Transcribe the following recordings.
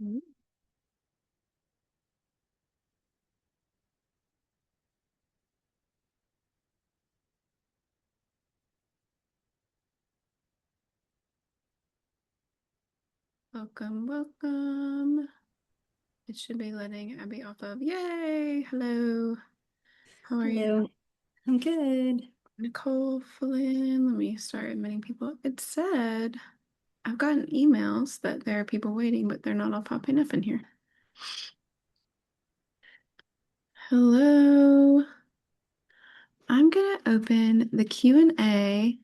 Mm. Welcome, welcome. It should be letting Abby off of. Yay! Hello. How are you? Hello, I'm good. Nicole Flynn. Let me start admitting people. It said I've gotten emails that there are people waiting, but they're not all popping up in here. Hello. I'm gonna open the Q&A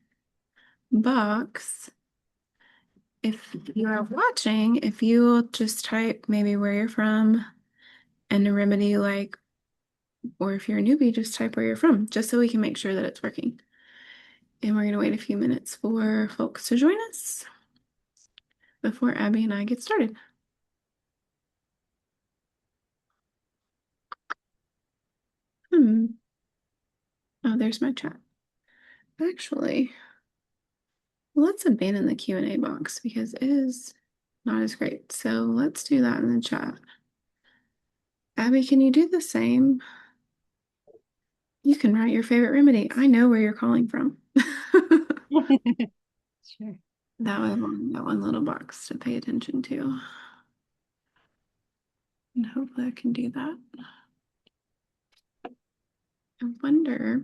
box. If you are watching, if you'll just type maybe where you're from and a remedy you like, or if you're a newbie, just type where you're from, just so we can make sure that it's working. And we're going to wait a few minutes for folks to join us before Abby and I get started. Hmm. Oh, there's my chat. Actually, let's abandon the Q&A box because it is not as great. So let's do that in the chat. Abby, can you do the same? You can write your favorite remedy. I know where you're calling from. Sure. That way, I've got one little box to pay attention to. And hopefully I can do that. I wonder.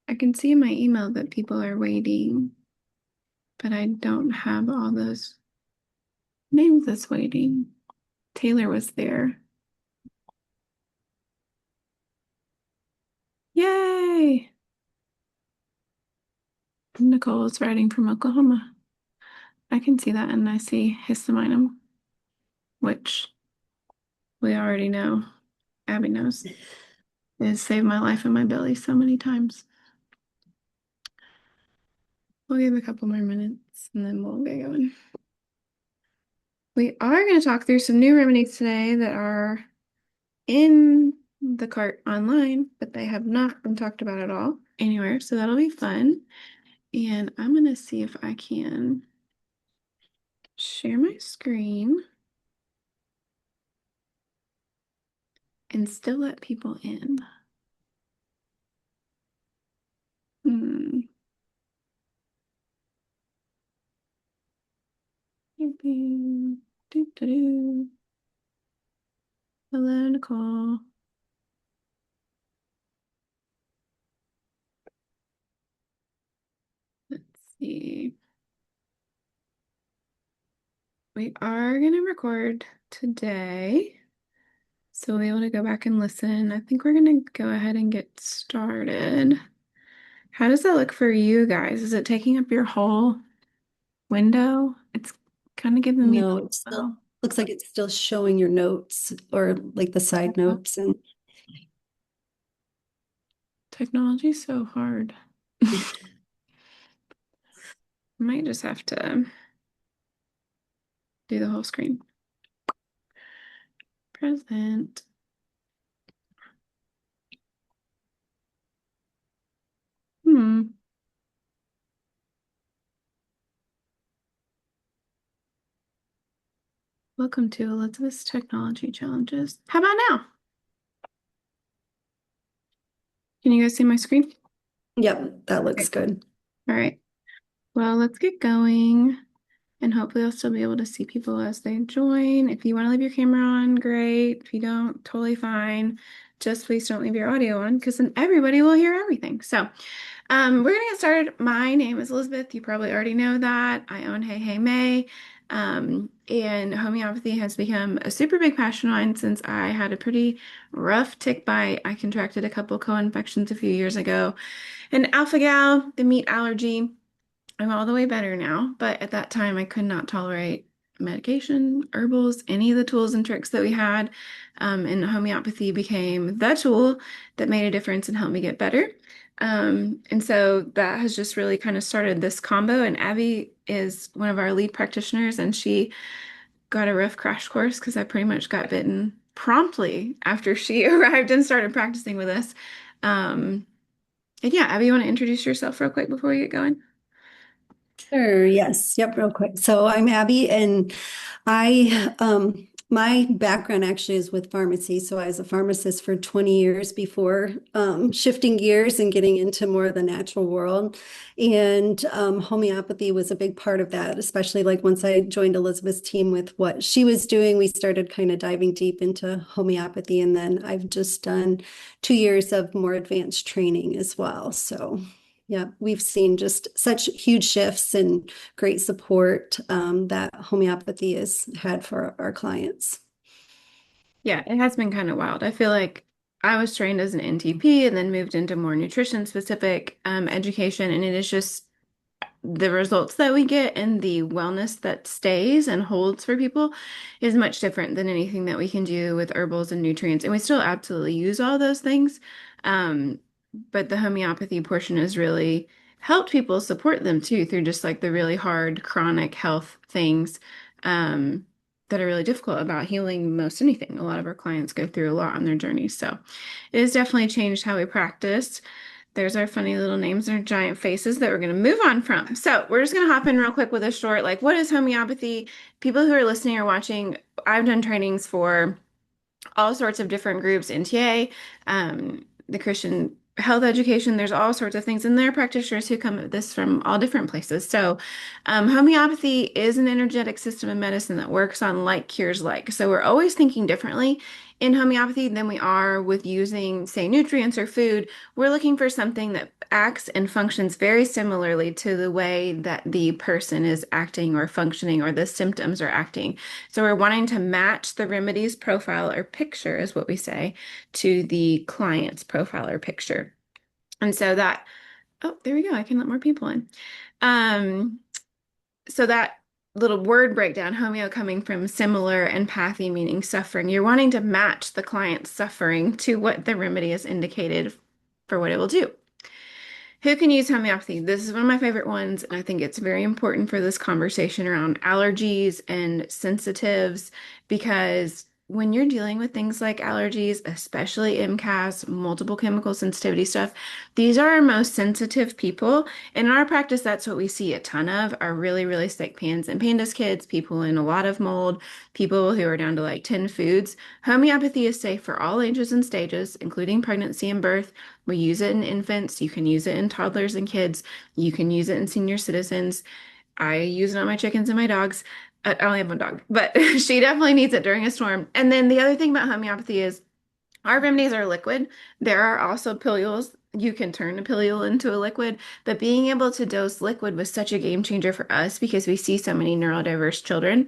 I can see in my email that people are waiting, but I don't have all those names that's waiting. Taylor was there. Yay! Nicole is writing from Oklahoma. I can see that, and I see histamine, which we already know. Abby knows. It has saved my life and my belly so many times. We'll give a couple more minutes and then we'll get going. We are going to talk through some new remedies today that are in the cart online, but they have not been talked about at all anywhere. So that'll be fun. And I'm going to see if I can share my screen and still let people in. Hmm. Doo-doo-doo. Hello, Nicole. Let's see. We are going to record today, so we'll be able to go back and listen. I think we're going to go ahead and get started. How does that look for you guys? Is it taking up your whole window? It's kind of giving me the No, it still well, looks like it's still showing your notes or like the side notes and technology's so hard. Might just have to do the whole screen. Present. Hmm. Welcome to Elizabeth's Technology Challenges. How about now? Can you guys see my screen? yep, that looks Okay. good. All right. Well, let's get going. And hopefully I'll still be able to see people as they join. If you want to leave your camera on, great. If you don't, totally fine. Just please don't leave your audio on because then everybody will hear everything. So we're gonna get started. My name is Elizabeth. You probably already know that. I own Hey Hey May. And homeopathy has become a super big passion of mine since I had a pretty rough tick bite. I contracted a couple co-infections a few years ago. And alpha-gal, the meat allergy. I'm all the way better now, but at that time I could not tolerate medication, herbals, any of the tools and tricks that we had. And homeopathy became the tool that made a difference and helped me get better. And so that has just really kind of started this combo. And Abby is one of our lead practitioners, and she got a rough crash course because I pretty much got bitten promptly after she arrived and started practicing with us. Um, And yeah, Abby, you want to introduce yourself real quick before we get going? Sure, yes. Yep, real quick. So I'm Abby and my background actually is with pharmacy. So I was a pharmacist for 20 years before shifting gears and getting into more of the natural world. And homeopathy was a big part of that, especially like once I joined Elizabeth's team with what she was doing, we started kind of diving deep into homeopathy. And then I've just done 2 years of more advanced training as well. So yeah, we've seen just such huge shifts and great support that homeopathy has had for our clients. Yeah, it has been kind of wild. I feel like I was trained as an NTP and then moved into more nutrition specific education, and it is just the results that we get and the wellness that stays and holds for people is much different than anything that we can do with herbals and nutrients. And we still absolutely use all those things. Um, but the homeopathy portion has really helped people support them too through just like the really hard chronic health things that are really difficult about healing most anything. A lot of our clients go through a lot on their journeys. So it has definitely changed how we practice. There's our funny little names and our giant faces that we're going to move on from. So we're just going to hop in real quick with a short, like, what is homeopathy? People who are listening or watching, I've done trainings for all sorts of different groups, NTA, the Christian health education. There's all sorts of things, and there are practitioners who come at this from all different places. So, homeopathy is an energetic system of medicine that works on like cures like. So, we're always thinking differently in homeopathy than we are with using, say, nutrients or food. We're looking for something that acts and functions very similarly to the way that the person is acting or functioning or the symptoms are acting. So we're wanting to match the remedy's profile or picture, is what we say, to the client's profile or picture. And so that, oh, there we go. I can let more people in. Um, so that little word breakdown, homeo coming from similar and pathy meaning suffering, you're wanting to match the client's suffering to what the remedy is indicated for what it will do. Who can use homeopathy? This is one of my favorite ones, and I think it's very important for this conversation around allergies and sensitives because when you're dealing with things like allergies, especially MCAS, multiple chemical sensitivity stuff, these are our most sensitive people. And in our practice, that's what we see a ton of are really, really sick pans and pandas kids, people in a lot of mold, people who are down to like 10 foods. Homeopathy is safe for all ages and stages, including pregnancy and birth. We use it in infants. You can use it in toddlers and kids. You can use it in senior citizens. I use it on my chickens and my dogs. I only have one dog, but she definitely needs it during a storm. And then the other thing about homeopathy is our remedies are liquid. There are also pilules. You can turn a pilule into a liquid, but being able to dose liquid was such a game changer for us because we see so many neurodiverse children.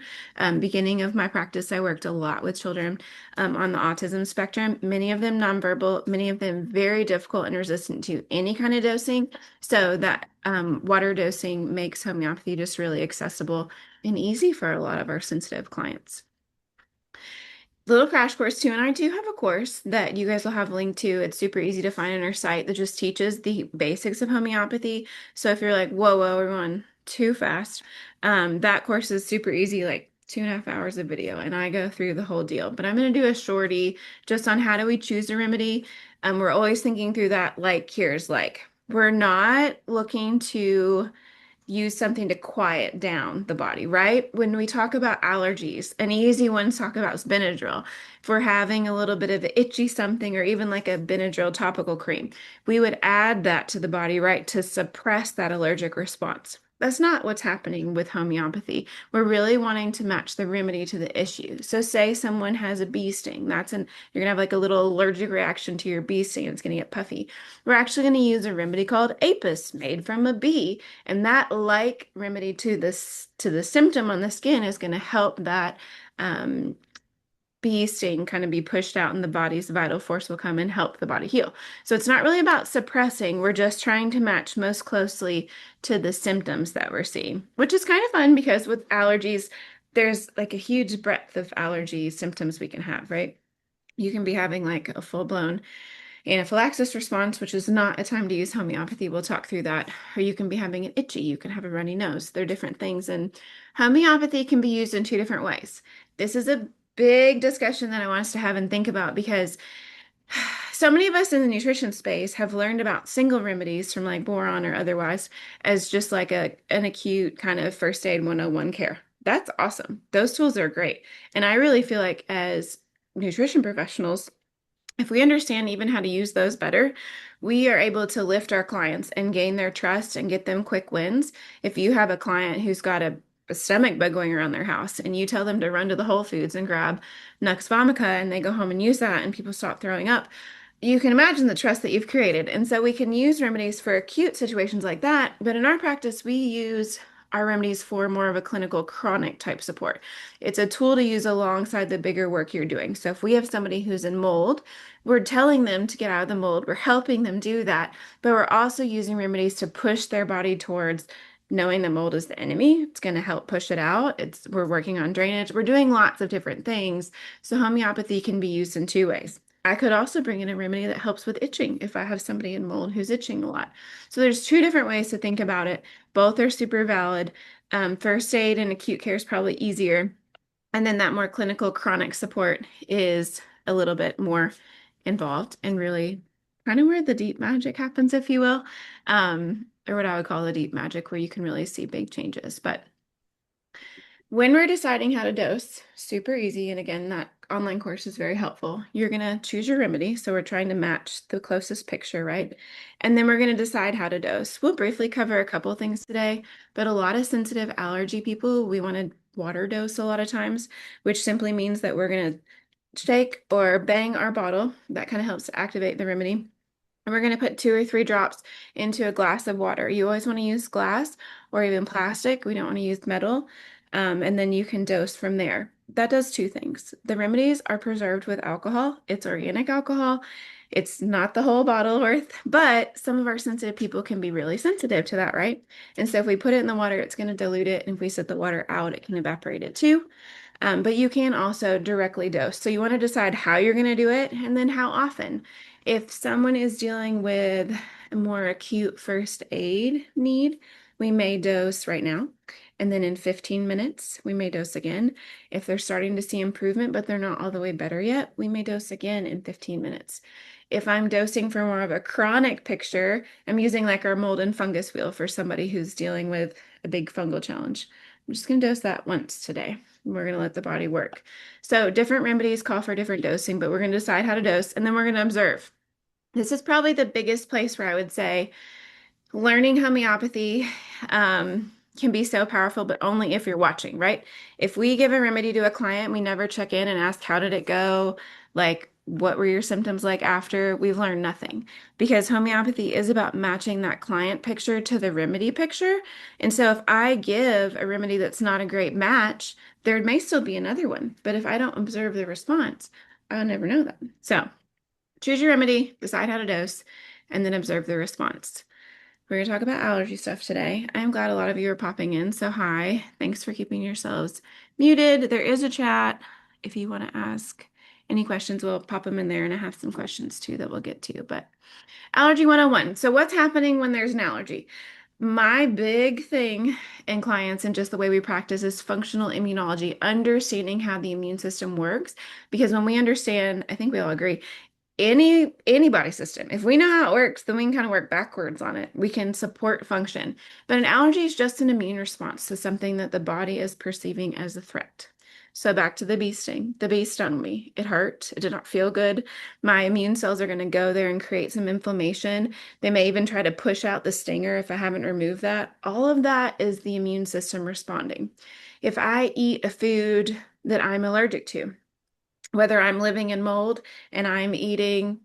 Beginning of my practice, I worked a lot with children on the autism spectrum, many of them nonverbal, many of them very difficult and resistant to any kind of dosing. So that water dosing makes homeopathy just really accessible and easy for a lot of our sensitive clients. Little crash course too, and I do have a course that you guys will have linked to. It's super easy to find on our site that just teaches the basics of homeopathy. So if you're like, whoa, we're going too fast, that course is super easy, like 2.5 hours of video, and I go through the whole deal. But I'm going to do a shorty just on how do we choose a remedy. We're always thinking through that like cures like. We're not looking to use something to quiet down the body, right? When we talk about allergies, an easy one to talk about is Benadryl. If we're having a little bit of an itchy something or even like a Benadryl topical cream, we would add that to the body, right, to suppress that allergic response. That's not what's happening with homeopathy. We're really wanting to match the remedy to the issue. So say someone has a bee sting, you're gonna have like a little allergic reaction to your bee sting, it's gonna get puffy. We're actually gonna use a remedy called Apis made from a bee, and that like remedy to the symptom on the skin is going to help that um, bee sting kind of be pushed out, and the body's vital force will come and help the body heal. So it's not really about suppressing. We're just trying to match most closely to the symptoms that we're seeing, which is kind of fun because with allergies, there's like a huge breadth of allergy symptoms we can have, right? You can be having like a full-blown anaphylaxis response, which is not a time to use homeopathy. We'll talk through that. Or you can be having an itchy, you can have a runny nose. They're different things. And homeopathy can be used in two different ways. This is a big discussion that I want us to have and think about because so many of us in the nutrition space have learned about single remedies from like boron or otherwise as just like an acute kind of first aid 101 care. That's awesome. Those tools are great. And I really feel like as nutrition professionals, if we understand even how to use those better, we are able to lift our clients and gain their trust and get them quick wins. If you have a client who's got a stomach bug going around their house and you tell them to run to the Whole Foods and grab Nux Vomica and they go home and use that and people stop throwing up, you can imagine the trust that you've created. And so we can use remedies for acute situations like that. But in our practice, we use our remedies for more of a clinical chronic type support. It's a tool to use alongside the bigger work you're doing. So if we have somebody who's in mold, we're telling them to get out of the mold. We're helping them do that, but we're also using remedies to push their body towards knowing the mold is the enemy. It's going to help push it out. We're working on drainage. We're doing lots of different things. So homeopathy can be used in two ways. I could also bring in a remedy that helps with itching if I have somebody in mold who's itching a lot. So there's two different ways to think about it. Both are super valid. First aid and acute care is probably easier. And then that more clinical chronic support is a little bit more involved and really kind of where the deep magic happens, if you will, or what I would call the deep magic, where you can really see big changes. But when we're deciding how to dose, super easy. And again, that online course is very helpful. You're going to choose your remedy. So we're trying to match the closest picture, right? And then we're going to decide how to dose. We'll briefly cover a couple things today, but a lot of sensitive allergy people, we want to water dose a lot of times, which simply means that we're going to shake or bang our bottle. That kind of helps to activate the remedy. And we're going to put 2 or 3 drops into a glass of water. You always want to use glass or even plastic. We don't want to use metal. And then you can dose from there. That does two things. The remedies are preserved with alcohol. It's organic alcohol. It's not the whole bottle worth, but some of our sensitive people can be really sensitive to that, right? And so if we put it in the water, it's going to dilute it. And if we set the water out, it can evaporate it too. But you can also directly dose. So you want to decide how you're going to do it and then how often. If someone is dealing with a more acute first aid need, we may dose right now. And then in 15 minutes, we may dose again. If they're starting to see improvement, but they're not all the way better yet, we may dose again in 15 minutes. If I'm dosing for more of a chronic picture, I'm using like our mold and fungus wheel for somebody who's dealing with a big fungal challenge. I'm just going to dose that once today. We're going to let the body work. So different remedies call for different dosing, but we're going to decide how to dose and then we're going to observe. This is probably the biggest place where I would say learning homeopathy can be so powerful, but only if you're watching, right? If we give a remedy to a client, we never check in and ask, how did it go? Like, what were your symptoms like after? We've learned nothing because homeopathy is about matching that client picture to the remedy picture. And so if I give a remedy that's not a great match, there may still be another one. But if I don't observe the response, I'll never know that. So choose your remedy, decide how to dose, and then observe the response. We're going to talk about allergy stuff today. I'm glad a lot of you are popping in. So hi, thanks for keeping yourselves muted. There is a chat. If you want to ask any questions, we'll pop them in there. And I have some questions too that we'll get to. But Allergy 101. So what's happening when there's an allergy? My big thing in clients and just the way we practice is functional immunology, understanding how the immune system works. Because when we understand, I think we all agree, any body system. If we know how it works, then we can kind of work backwards on it. We can support function. But an allergy is just an immune response to something that the body is perceiving as a threat. So back to the bee sting. The bee stung me. It hurt. It did not feel good. My immune cells are going to go there and create some inflammation. They may even try to push out the stinger if I haven't removed that. All of that is the immune system responding. If I eat a food that I'm allergic to, whether I'm living in mold and I'm eating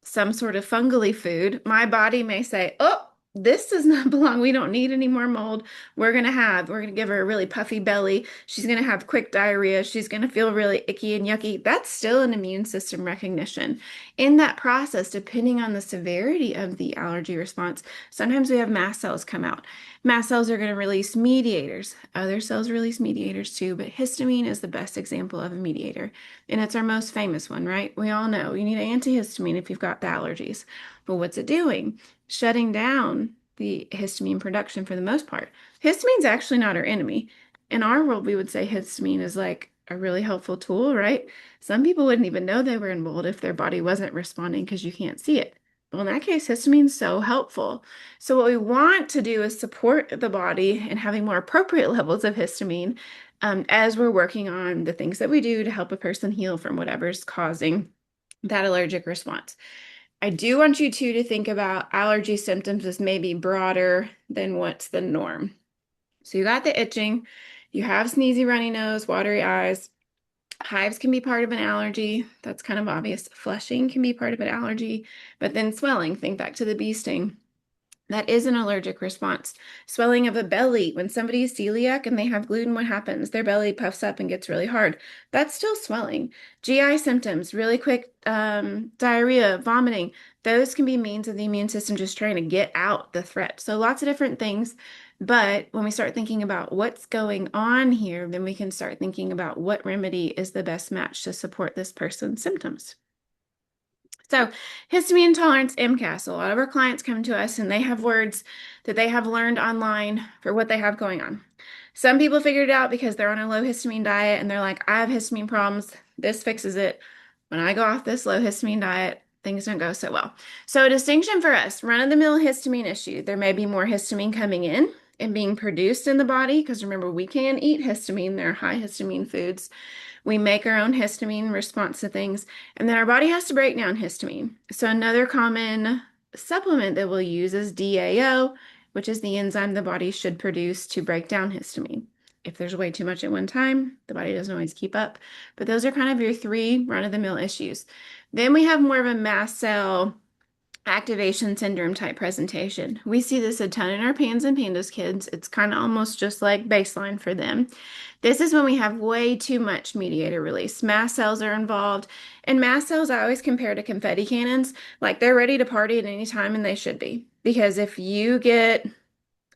some sort of fungally food, my body may say, oh, this does not belong. We don't need any more mold. We're going to give her a really puffy belly. She's going to have quick diarrhea. She's going to feel really icky and yucky. That's still an immune system recognition. In that process, depending on the severity of the allergy response, sometimes we have mast cells come out. Mast cells are going to release mediators. Other cells release mediators too, but histamine is the best example of a mediator. And it's our most famous one, right? We all know you need antihistamine if you've got the allergies. But what's it doing? Shutting down the histamine production for the most part. Histamine's actually not our enemy. In our world, we would say histamine is like a really helpful tool, right? Some people wouldn't even know they were in mold if their body wasn't responding because you can't see it. Well, in that case, histamine's so helpful. So what we want to do is support the body in having more appropriate levels of histamine as we're working on the things that we do to help a person heal from whatever's causing that allergic response. I do want you to think about allergy symptoms as maybe broader than what's the norm. So you got the itching, you have sneezy, runny nose, watery eyes. Hives can be part of an allergy. That's kind of obvious. Flushing can be part of an allergy, but then swelling, think back to the bee sting. That is an allergic response. Swelling of the belly. When somebody is celiac and they have gluten, what happens? Their belly puffs up and gets really hard. That's still swelling. GI symptoms, really quick diarrhea, vomiting. Those can be means of the immune system just trying to get out the threat. So lots of different things. But when we start thinking about what's going on here, then we can start thinking about what remedy is the best match to support this person's symptoms. So, histamine intolerance, MCAS. A lot of our clients come to us and they have words that they have learned online for what they have going on. Some people figured it out because they're on a low histamine diet and they're like, I have histamine problems. This fixes it. When I go off this low histamine diet, things don't go so well. So, a distinction for us, run-of-the-mill histamine issue. There may be more histamine coming in and being produced in the body because remember, we can eat histamine. They're high histamine foods. We make our own histamine in response to things, and then our body has to break down histamine. So another common supplement that we'll use is DAO, which is the enzyme the body should produce to break down histamine. If there's way too much at one time, the body doesn't always keep up. But those are kind of your three run-of-the-mill issues. Then we have more of a mast cell activation syndrome type presentation. We see this a ton in our Pans and Pandas kids. It's kind of almost just like baseline for them. This is when we have way too much mediator release. Mast cells are involved, and mast cells I always compare to confetti cannons. Like they're ready to party at any time, and they should be. Because if you get,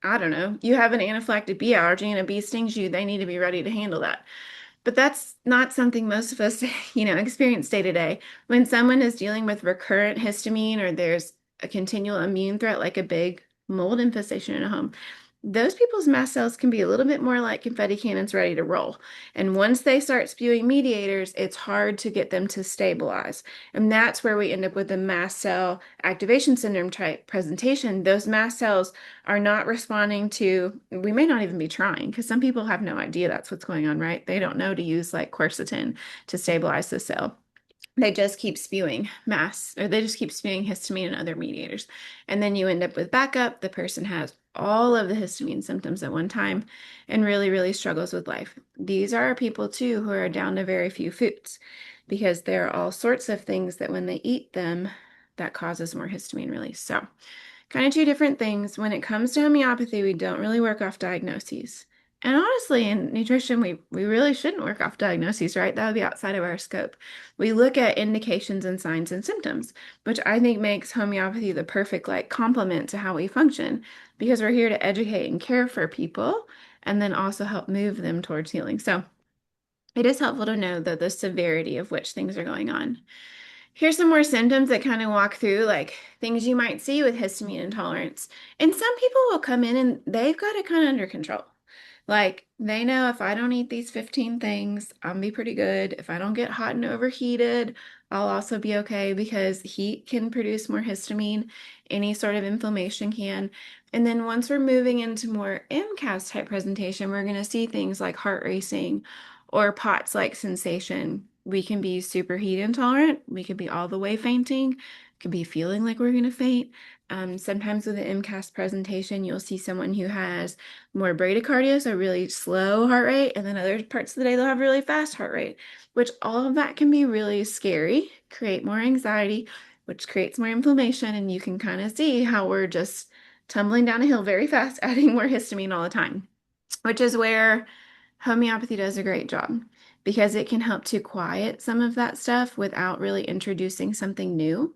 I don't know, you have an anaphylactic bee allergy and a bee stings you, they need to be ready to handle that. But that's not something most of us, experience day to day. When someone is dealing with recurrent histamine or there's a continual immune threat like a big mold infestation in a home, those people's mast cells can be a little bit more like confetti cannons ready to roll. And once they start spewing mediators, it's hard to get them to stabilize. And that's where we end up with the mast cell activation syndrome type presentation. Those mast cells are not responding to, we may not even be trying because some people have no idea that's what's going on, right? They don't know to use like quercetin to stabilize the cell. They just keep spewing mass, or they just keep spewing histamine and other mediators. And then you end up with backup. The person has all of the histamine symptoms at one time and really, really struggles with life. These are people too who are down to very few foods because there are all sorts of things that when they eat them, that causes more histamine release. So kind of two different things. When it comes to homeopathy, we don't really work off diagnoses. And honestly, in nutrition, we really shouldn't work off diagnoses, right? That would be outside of our scope. We look at indications and signs and symptoms, which I think makes homeopathy the perfect like complement to how we function because we're here to educate and care for people and then also help move them towards healing. So it is helpful to know the severity of which things are going on. Here's some more symptoms that kind of walk through like things you might see with histamine intolerance. And some people will come in and they've got it kind of under control. Like they know if I don't eat these 15 things, I'll be pretty good. If I don't get hot and overheated, I'll also be okay because heat can produce more histamine. Any sort of inflammation can. And then once we're moving into more MCAS type presentation, we're going to see things like heart racing or POTS like sensation. We can be super heat intolerant. We could be all the way fainting. Could be feeling like we're going to faint. Sometimes with an MCAS presentation, you'll see someone who has more bradycardia, so really slow heart rate, and then other parts of the day they'll have really fast heart rate, which all of that can be really scary, create more anxiety, which creates more inflammation, and you can kind of see how we're just tumbling down a hill very fast, adding more histamine all the time, which is where homeopathy does a great job because it can help to quiet some of that stuff without really introducing something new.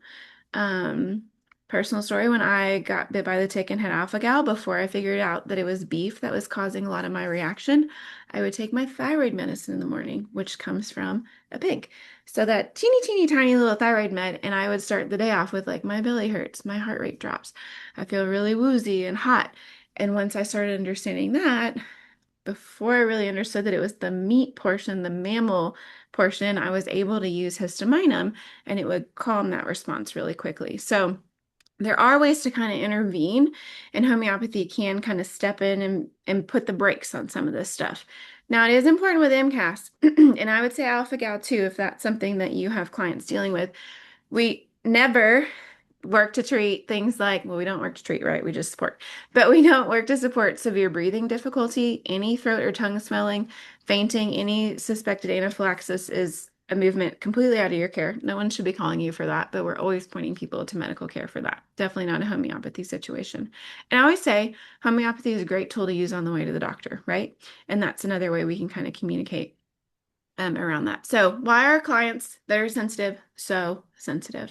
Um, Personal story, when I got bit by the tick and had alpha-gal, before I figured out that it was beef that was causing a lot of my reaction, I would take my thyroid medicine in the morning, which comes from a pig. So that teeny, teeny, tiny little thyroid med, and I would start the day off with like my belly hurts, my heart rate drops, I feel really woozy and hot. And once I started understanding that, before I really understood that it was the meat portion, the mammal portion, I was able to use histamine and it would calm that response really quickly. So there are ways to kind of intervene, and homeopathy can kind of step in and put the brakes on some of this stuff. Now, it is important with MCAS, and I would say alpha gal too, if that's something that you have clients dealing with. We never work to treat things like, well, we don't work to treat, right? We just support. But we don't work to support severe breathing difficulty, any throat or tongue swelling, fainting, any suspected anaphylaxis is a movement completely out of your care. No one should be calling you for that, but we're always pointing people to medical care for that. Definitely not a homeopathy situation. And I always say homeopathy is a great tool to use on the way to the doctor, right? And that's another way we can kind of communicate around that. So why are clients that are sensitive so sensitive?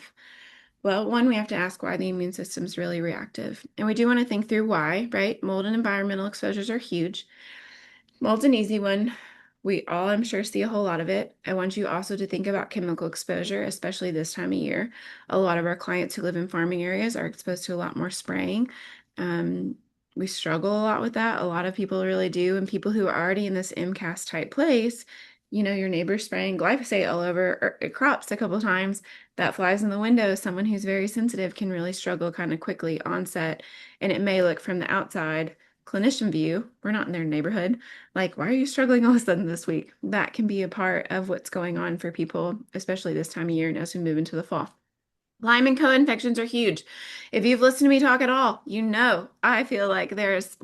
Well, one, we have to ask why the immune system is really reactive. And we do want to think through why, right? Mold and environmental exposures are huge. Mold's an easy one. We all, I'm sure, see a whole lot of it. I want you also to think about chemical exposure, especially this time of year. A lot of our clients who live in farming areas are exposed to a lot more spraying. Um, we struggle a lot with that. A lot of people really do. And people who are already in this MCAS type place, your neighbor spraying glyphosate all over crops a couple times, that flies in the window. Someone who's very sensitive can really struggle kind of quickly onset. And it may look from the outside clinician view, we're not in their neighborhood, like, why are you struggling all of a sudden this week? That can be a part of what's going on for people, especially this time of year and as we move into the fall. Lyme and co-infections are huge. If you've listened to me talk at all, I feel like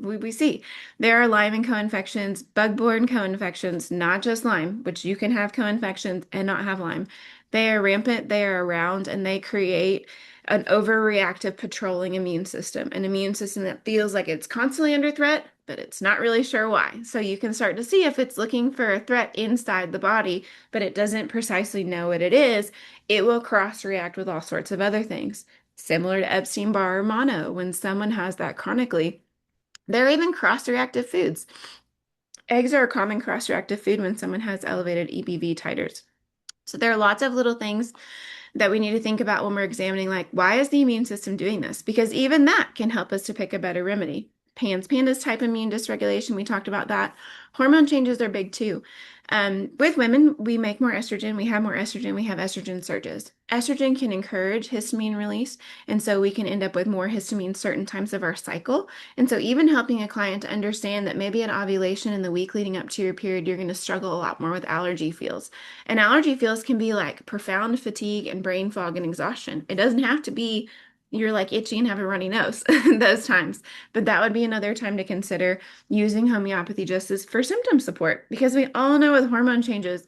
we see there are Lyme and co-infections, bug-borne co-infections, not just Lyme, which you can have co-infections and not have Lyme. They are rampant, they are around, and they create an overreactive patrolling immune system, an immune system that feels like it's constantly under threat, but it's not really sure why. So you can start to see if it's looking for a threat inside the body, but it doesn't precisely know what it is, it will cross-react with all sorts of other things. Similar to Epstein-Barr or mono, when someone has that chronically, they're even cross-reactive foods. Eggs are a common cross-reactive food when someone has elevated EBV titers. So there are lots of little things that we need to think about when we're examining, like, why is the immune system doing this? Because even that can help us to pick a better remedy. PANS type immune dysregulation, we talked about that. Hormone changes are big too. With women, we make more estrogen, we have more estrogen, we have estrogen surges. Estrogen can encourage histamine release, and so we can end up with more histamine certain times of our cycle. And so even helping a client to understand that maybe at ovulation in the week leading up to your period, you're going to struggle a lot more with allergy feels. And allergy feels can be like profound fatigue and brain fog and exhaustion. It doesn't have to be you're like itchy and have a runny nose those times. But that would be another time to consider using homeopathy just as for symptom support. Because we all know with hormone changes,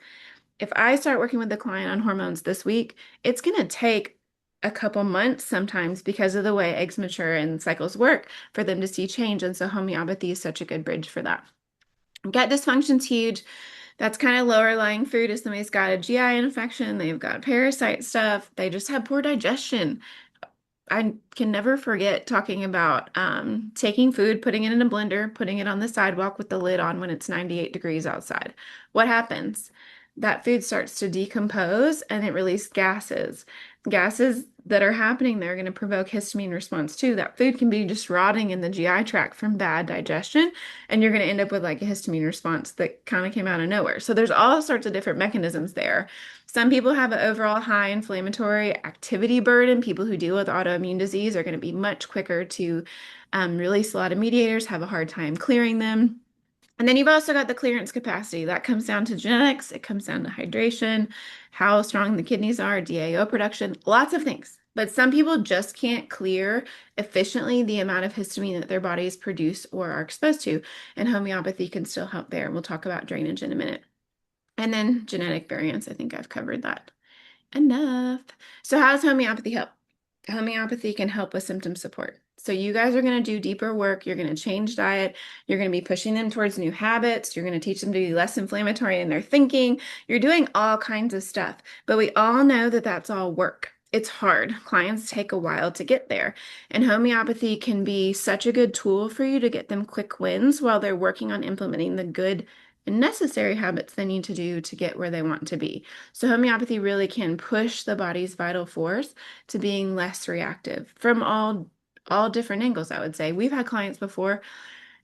if I start working with the client on hormones this week, it's going to take a couple months sometimes because of the way eggs mature and cycles work for them to see change. And so homeopathy is such a good bridge for that. Gut dysfunction's huge. That's kind of lower lying fruit if somebody's got a GI infection, they've got parasite stuff, they just have poor digestion. I can never forget talking about taking food, putting it in a blender, putting it on the sidewalk with the lid on when it's 98 degrees outside. What happens? That food starts to decompose and it releases gases. Gases that are happening there are going to provoke histamine response too. That food can be just rotting in the GI tract from bad digestion, and you're going to end up with like a histamine response that kind of came out of nowhere. So there's all sorts of different mechanisms there. Some people have an overall high inflammatory activity burden. People who deal with autoimmune disease are going to be much quicker to release a lot of mediators, have a hard time clearing them. And then you've also got the clearance capacity. That comes down to genetics, it comes down to hydration, how strong the kidneys are, DAO production, lots of things. But some people just can't clear efficiently the amount of histamine that their bodies produce or are exposed to. And homeopathy can still help there. We'll talk about drainage in a minute. And then genetic variants. I think I've covered that enough. So how does homeopathy help? Homeopathy can help with symptom support. So you guys are going to do deeper work. You're going to change diet. You're going to be pushing them towards new habits. You're going to teach them to be less inflammatory in their thinking. You're doing all kinds of stuff. But we all know that that's all work. It's hard. Clients take a while to get there. And homeopathy can be such a good tool for you to get them quick wins while they're working on implementing the good and necessary habits they need to do to get where they want to be. So homeopathy really can push the body's vital force to being less reactive from all different angles, I would say. We've had clients before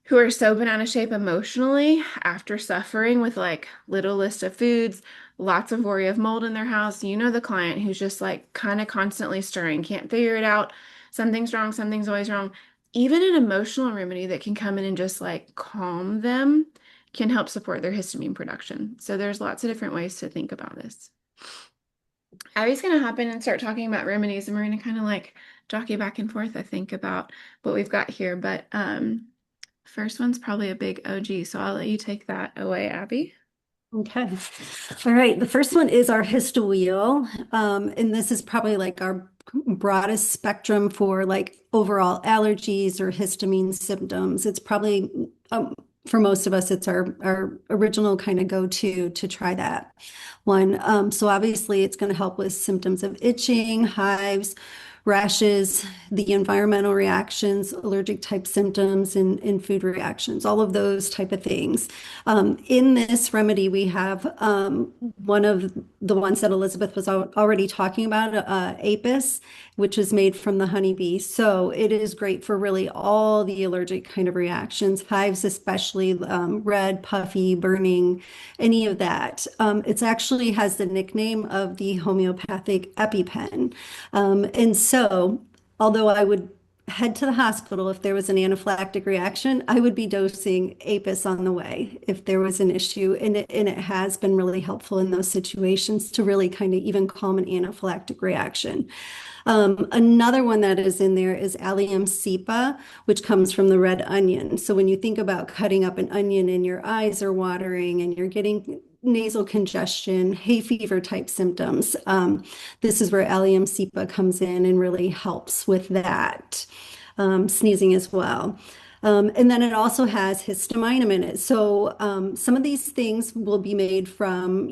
who are so banana shape emotionally after suffering with like little list of foods, lots of worry of mold in their house. You know, the client who's just like kind of constantly stirring, can't figure it out. Something's wrong, something's always wrong. Even an emotional remedy that can come in and just like calm them can help support their histamine production. So there's lots of different ways to think about this. Abby's going to hop in and start talking about remedies, and we're going to kind of like jockey back and forth, I think, about what we've got here. But first one's probably a big OG, so I'll let you take that away, Abby. Okay. All right. The first one is our histowheel. And this is probably like our broadest spectrum for like overall allergies or histamine symptoms. It's probably, for most of us, it's our original kind of go-to to try that one. So obviously it's going to help with symptoms of itching, hives, rashes, the environmental reactions, allergic type symptoms, and food reactions, all of those type of things. In this remedy, we have one of the ones that Elizabeth was already talking about, Apis, which is made from the honeybee. So it is great for really all the allergic kind of reactions, hives especially, red, puffy, burning, any of that. It actually has the nickname of the homeopathic EpiPen. And so, although I would head to the hospital if there was an anaphylactic reaction, I would be dosing Apis on the way if there was an issue. And it has been really helpful in those situations to really kind of even calm an anaphylactic reaction. Another one that is in there is Allium cepa, which comes from the red onion. So when you think about cutting up an onion and your eyes are watering and you're getting nasal congestion, hay fever type symptoms, this is where Allium cepa comes in and really helps with that. Sneezing as well. And then it also has histamine in it. So some of these things will be made from,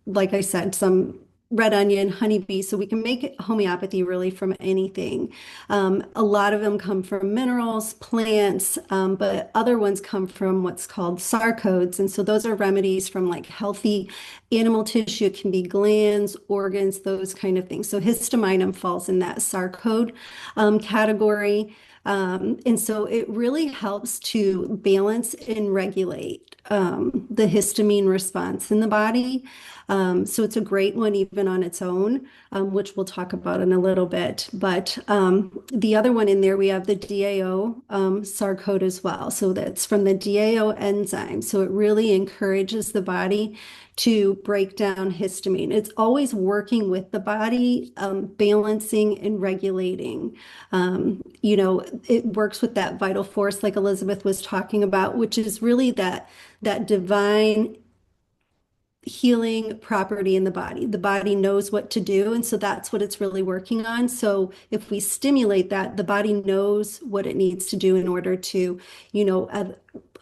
like I said, some red onion, honeybee. So we can make homeopathy really from anything. A lot of them come from minerals, plants, but other ones come from what's called sarcodes. And so those are remedies from like healthy animal tissue. It can be glands, organs, those kind of things. So histamine falls in that sarcode category. And so it really helps to balance and regulate the histamine response in the body. So it's a great one even on its own, which we'll talk about in a little bit. But the other one in there, we have the DAO sarcode as well. So that's from the DAO enzyme. So it really encourages the body to break down histamine. It's always working with the body, balancing and regulating. It works with that vital force, like Elizabeth was talking about, which is really that divine healing property in the body. The body knows what to do, and so that's what it's really working on. So if we stimulate that, the body knows what it needs to do in order to,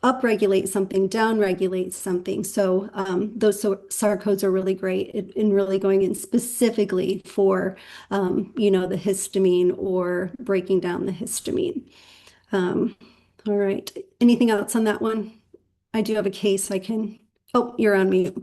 upregulate something, downregulate something. So those sarcodes are really great in really going in specifically for, the histamine or breaking down the histamine. All right. Anything else on that one? I do have a case I can. Oh, you're on mute.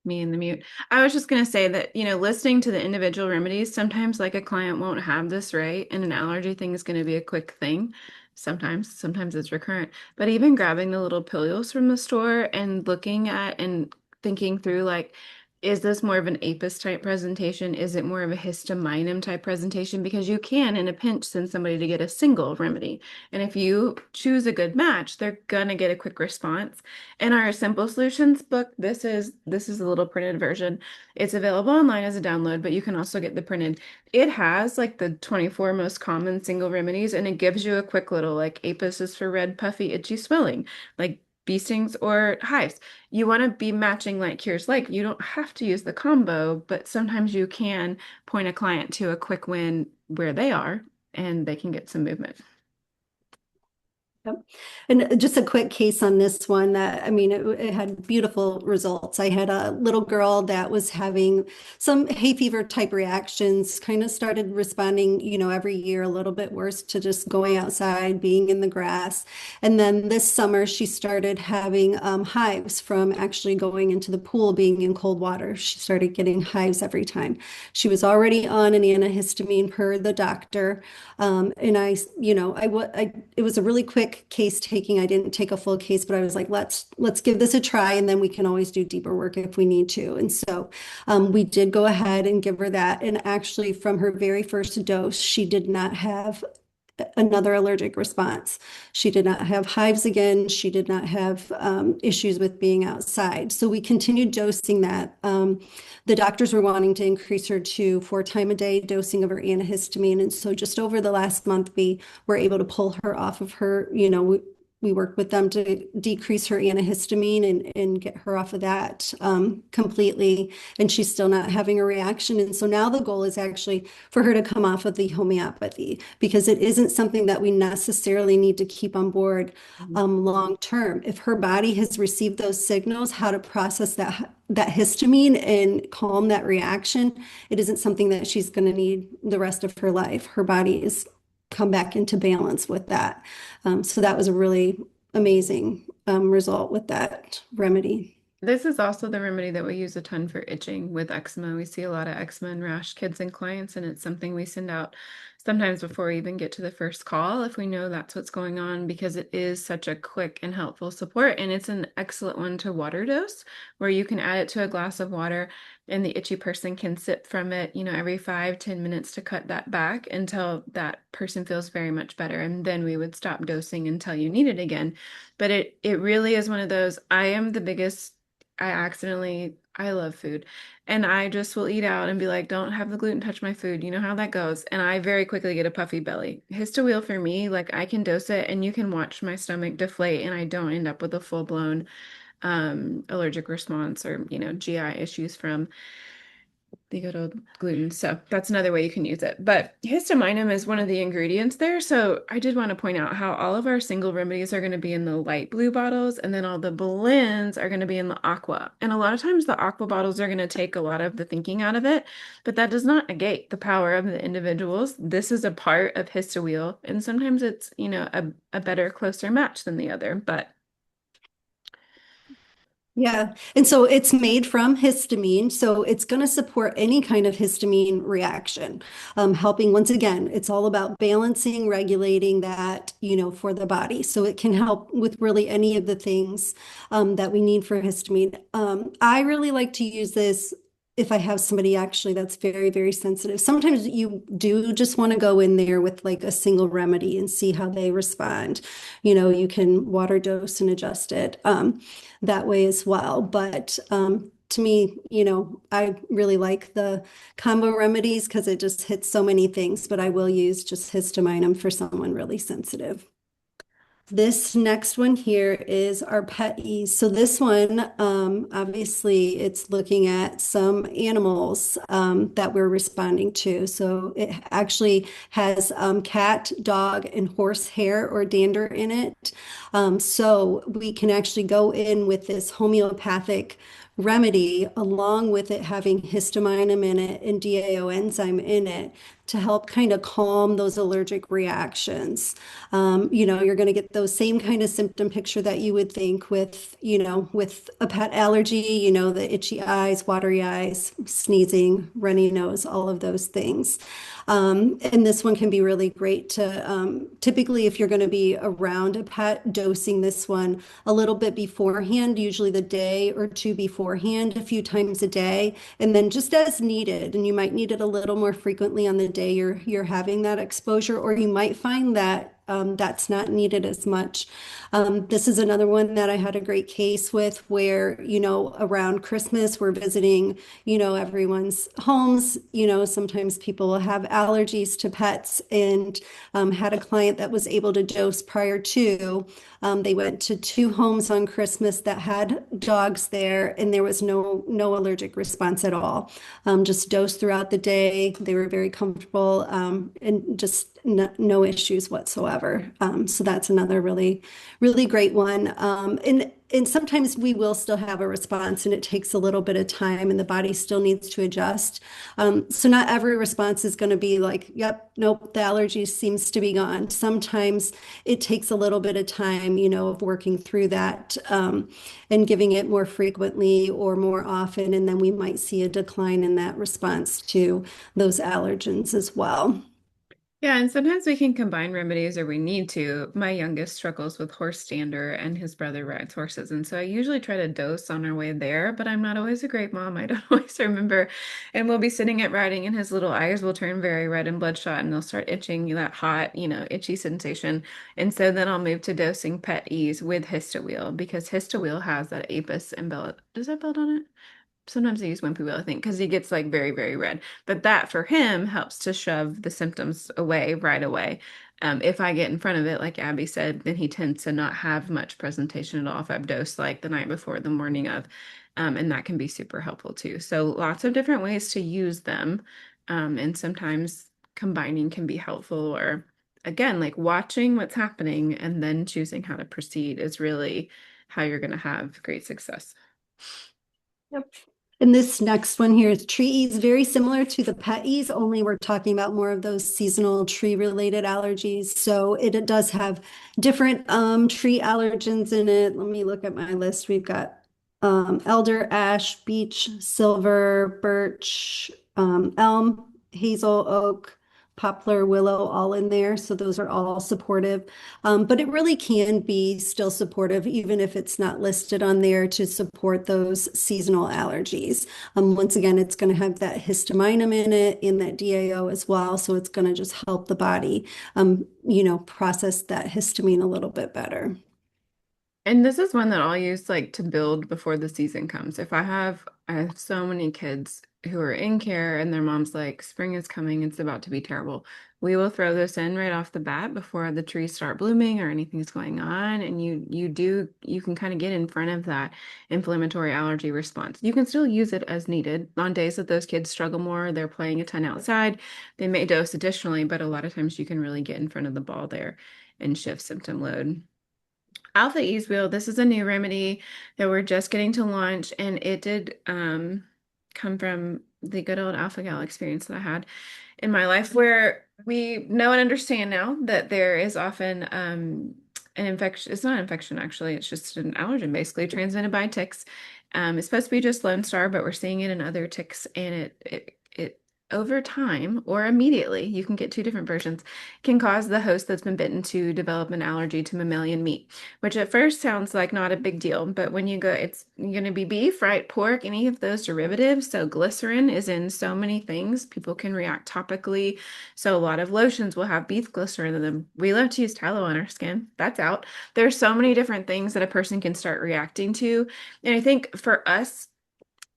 Me in the mute. I was just going to say that, listening to the individual remedies, sometimes like a client won't have this right, and an allergy thing is going to be a quick thing. Sometimes it's recurrent. But even grabbing the little pillules from the store and looking at and thinking through like, is this more of an APIS type presentation? Is it more of a histamine type presentation? Because you can, in a pinch, send somebody to get a single remedy. And if you choose a good match, they're gonna get a quick response. In our Simple Solutions book, this is a little printed version. It's available online as a download, but you can also get the printed. It has like the 24 most common single remedies, and it gives you a quick little like Apis is for red, puffy, itchy swelling, like bee stings or hives. You want to be matching like cures like. You don't have to use the combo, but sometimes you can point a client to a quick win where they are and they can get some movement. Yep. And just a quick case on this one that, I mean, it had beautiful results. I had a little girl that was having some hay fever type reactions, kind of started responding, every year a little bit worse to just going outside, being in the grass. And then this summer, she started having hives from actually going into the pool, being in cold water. She started getting hives every time. She was already on an antihistamine per the doctor. And it was a really quick case taking. I didn't take a full case, but I was like, let's give this a try, and then we can always do deeper work if we need to. And so we did go ahead and give her that. And actually, from her very first dose, she did not have another allergic response. She did not have hives again. She did not have issues with being outside. So we continued dosing that. The doctors were wanting to increase her to 4 times a day dosing of her antihistamine. And so just over the last month, we were able to pull her off of her, we worked with them to decrease her antihistamine and get her off of that completely. And she's still not having a reaction. And so now the goal is actually for her to come off of the homeopathy because it isn't something that we necessarily need to keep on board long term. If her body has received those signals, how to process that histamine and calm that reaction, it isn't something that she's going to need the rest of her life. Her body is come back into balance with that. So that was a really amazing result with that remedy. This is also the remedy that we use a ton for itching with eczema. We see a lot of eczema and rash kids and clients, and it's something we send out sometimes before we even get to the first call if we know that's what's going on, because it is such a quick and helpful support. And it's an excellent one to water dose, where you can add it to a glass of water and the itchy person can sip from it, every 5-10 minutes to cut that back until that person feels very much better. And then we would stop dosing until you need it again. But it really is one of those, I am the biggest I love food, and I just will eat out and be like, don't have the gluten touch my food. You know how that goes. And I very quickly get a puffy belly. Histowheel for me, like I can dose it and you can watch my stomach deflate and I don't end up with a full-blown allergic response or, GI issues from the good old gluten. So that's another way you can use it. But histamine is one of the ingredients there. So I did want to point out how all of our single remedies are going to be in the light blue bottles, and then all the blends are going to be in the aqua. And a lot of times the aqua bottles are going to take a lot of the thinking out of it, but that does not negate the power of the individuals. This is a part of histowheel, and sometimes it's, a better, closer match than the other. But Yeah. And so it's made from histamine. So it's going to support any kind of histamine reaction, helping, once again, it's all about balancing, regulating that, for the body. So it can help with really any of the things that we need for histamine. I really like to use this if I have somebody actually that's very, very sensitive. Sometimes you do just want to go in there with like a single remedy and see how they respond. You can water dose and adjust it that way as well. But to me, I really like the combo remedies because it just hits so many things, but I will use just histamine for someone really sensitive. This next one here is our pet ease. So this one, obviously, it's looking at some animals that we're responding to. So it actually has cat, dog, and horse hair or dander in it. So we can actually go in with this homeopathic remedy along with it having histamine in it and DAO enzyme in it to help kind of calm those allergic reactions. You're going to get those same kind of symptom picture that you would think with a pet allergy, the itchy eyes, watery eyes, sneezing, runny nose, all of those things. And this one can be really great to typically if you're going to be around a pet, dosing this one a little bit beforehand, usually the day or two beforehand, a few times a day, and then just as needed. And you might need it a little more frequently on the day you're having that exposure, or you might find that that's not needed as much. This is another one that I had a great case with where, around Christmas, we're visiting, everyone's homes. Sometimes people will have allergies to pets and had a client that was able to dose prior to. They went to 2 homes on Christmas that had dogs there, and there was no allergic response at all. Just dosed throughout the day. They were very comfortable and just no issues whatsoever. So that's another really, really great one. And sometimes we will still have a response and it takes a little bit of time and the body still needs to adjust. So not every response is going to be like, yep, nope, the allergy seems to be gone. Sometimes it takes a little bit of time, of working through that, and giving it more frequently or more often. And then we might see a decline in that response to those allergens as well. Yeah, and sometimes we can combine remedies or we need to. My youngest struggles with horse stander and his brother rides horses. And so I usually try to dose on our way there, but I'm not always a great mom. I don't always remember. And we'll be sitting at riding and his little eyes will turn very red and bloodshot and they'll start itching that hot, itchy sensation. And so then I'll move to dosing Pet Ease with Histowheel because Histowheel has that Apis and does that build on it? Sometimes I use wimpy wheel, I think, because he gets like very, very red. But that for him helps to shove the symptoms away right away. If I get in front of it, like Abby said, then he tends to not have much presentation at all if I've dosed like the night before, the morning of. And that can be super helpful too. So lots of different ways to use them. And sometimes combining can be helpful or again, like watching what's happening and then choosing how to proceed is really how you're going to have great success. Yep. And this next one here is tree ease, very similar to the pet ease, only we're talking about more of those seasonal tree related allergies. So it does have different tree allergens in it. Let me look at my list. We've got elder, ash, beech, silver, birch, elm, hazel, oak, poplar, willow, all in there. So those are all supportive. But it really can be still supportive, even if it's not listed on there to support those seasonal allergies. Once again, it's going to have that histamine in it, in that DAO as well. So it's going to just help the body, process that histamine a little bit better. And this is one that I'll use like to build before the season comes. I have so many kids who are in care and their mom's like, spring is coming, it's about to be terrible. We will throw this in right off the bat before the trees start blooming or anything's going on. And you can kind of get in front of that inflammatory allergy response. You can still use it as needed. On days that those kids struggle more, they're playing a ton outside, they may dose additionally, but a lot of times you can really get in front of the ball there and shift symptom load. Alpha Ease Wheel, this is a new remedy that we're just getting to launch, and it did come from the good old Alpha Gal experience that I had in my life, where we know and understand now that there is often an infection. It's not an infection, actually. It's just an allergen, basically, transmitted by ticks. It's supposed to be just Lone Star, but we're seeing it in other ticks, and it over time or immediately, you can get two different versions, can cause the host that's been bitten to develop an allergy to mammalian meat, which at first sounds like not a big deal, but when you go, it's going to be beef, right? Pork, any of those derivatives. So glycerin is in so many things. People can react topically. So a lot of lotions will have beef glycerin in them. We love to use tallow on our skin. That's out. There's so many different things that a person can start reacting to. And I think for us,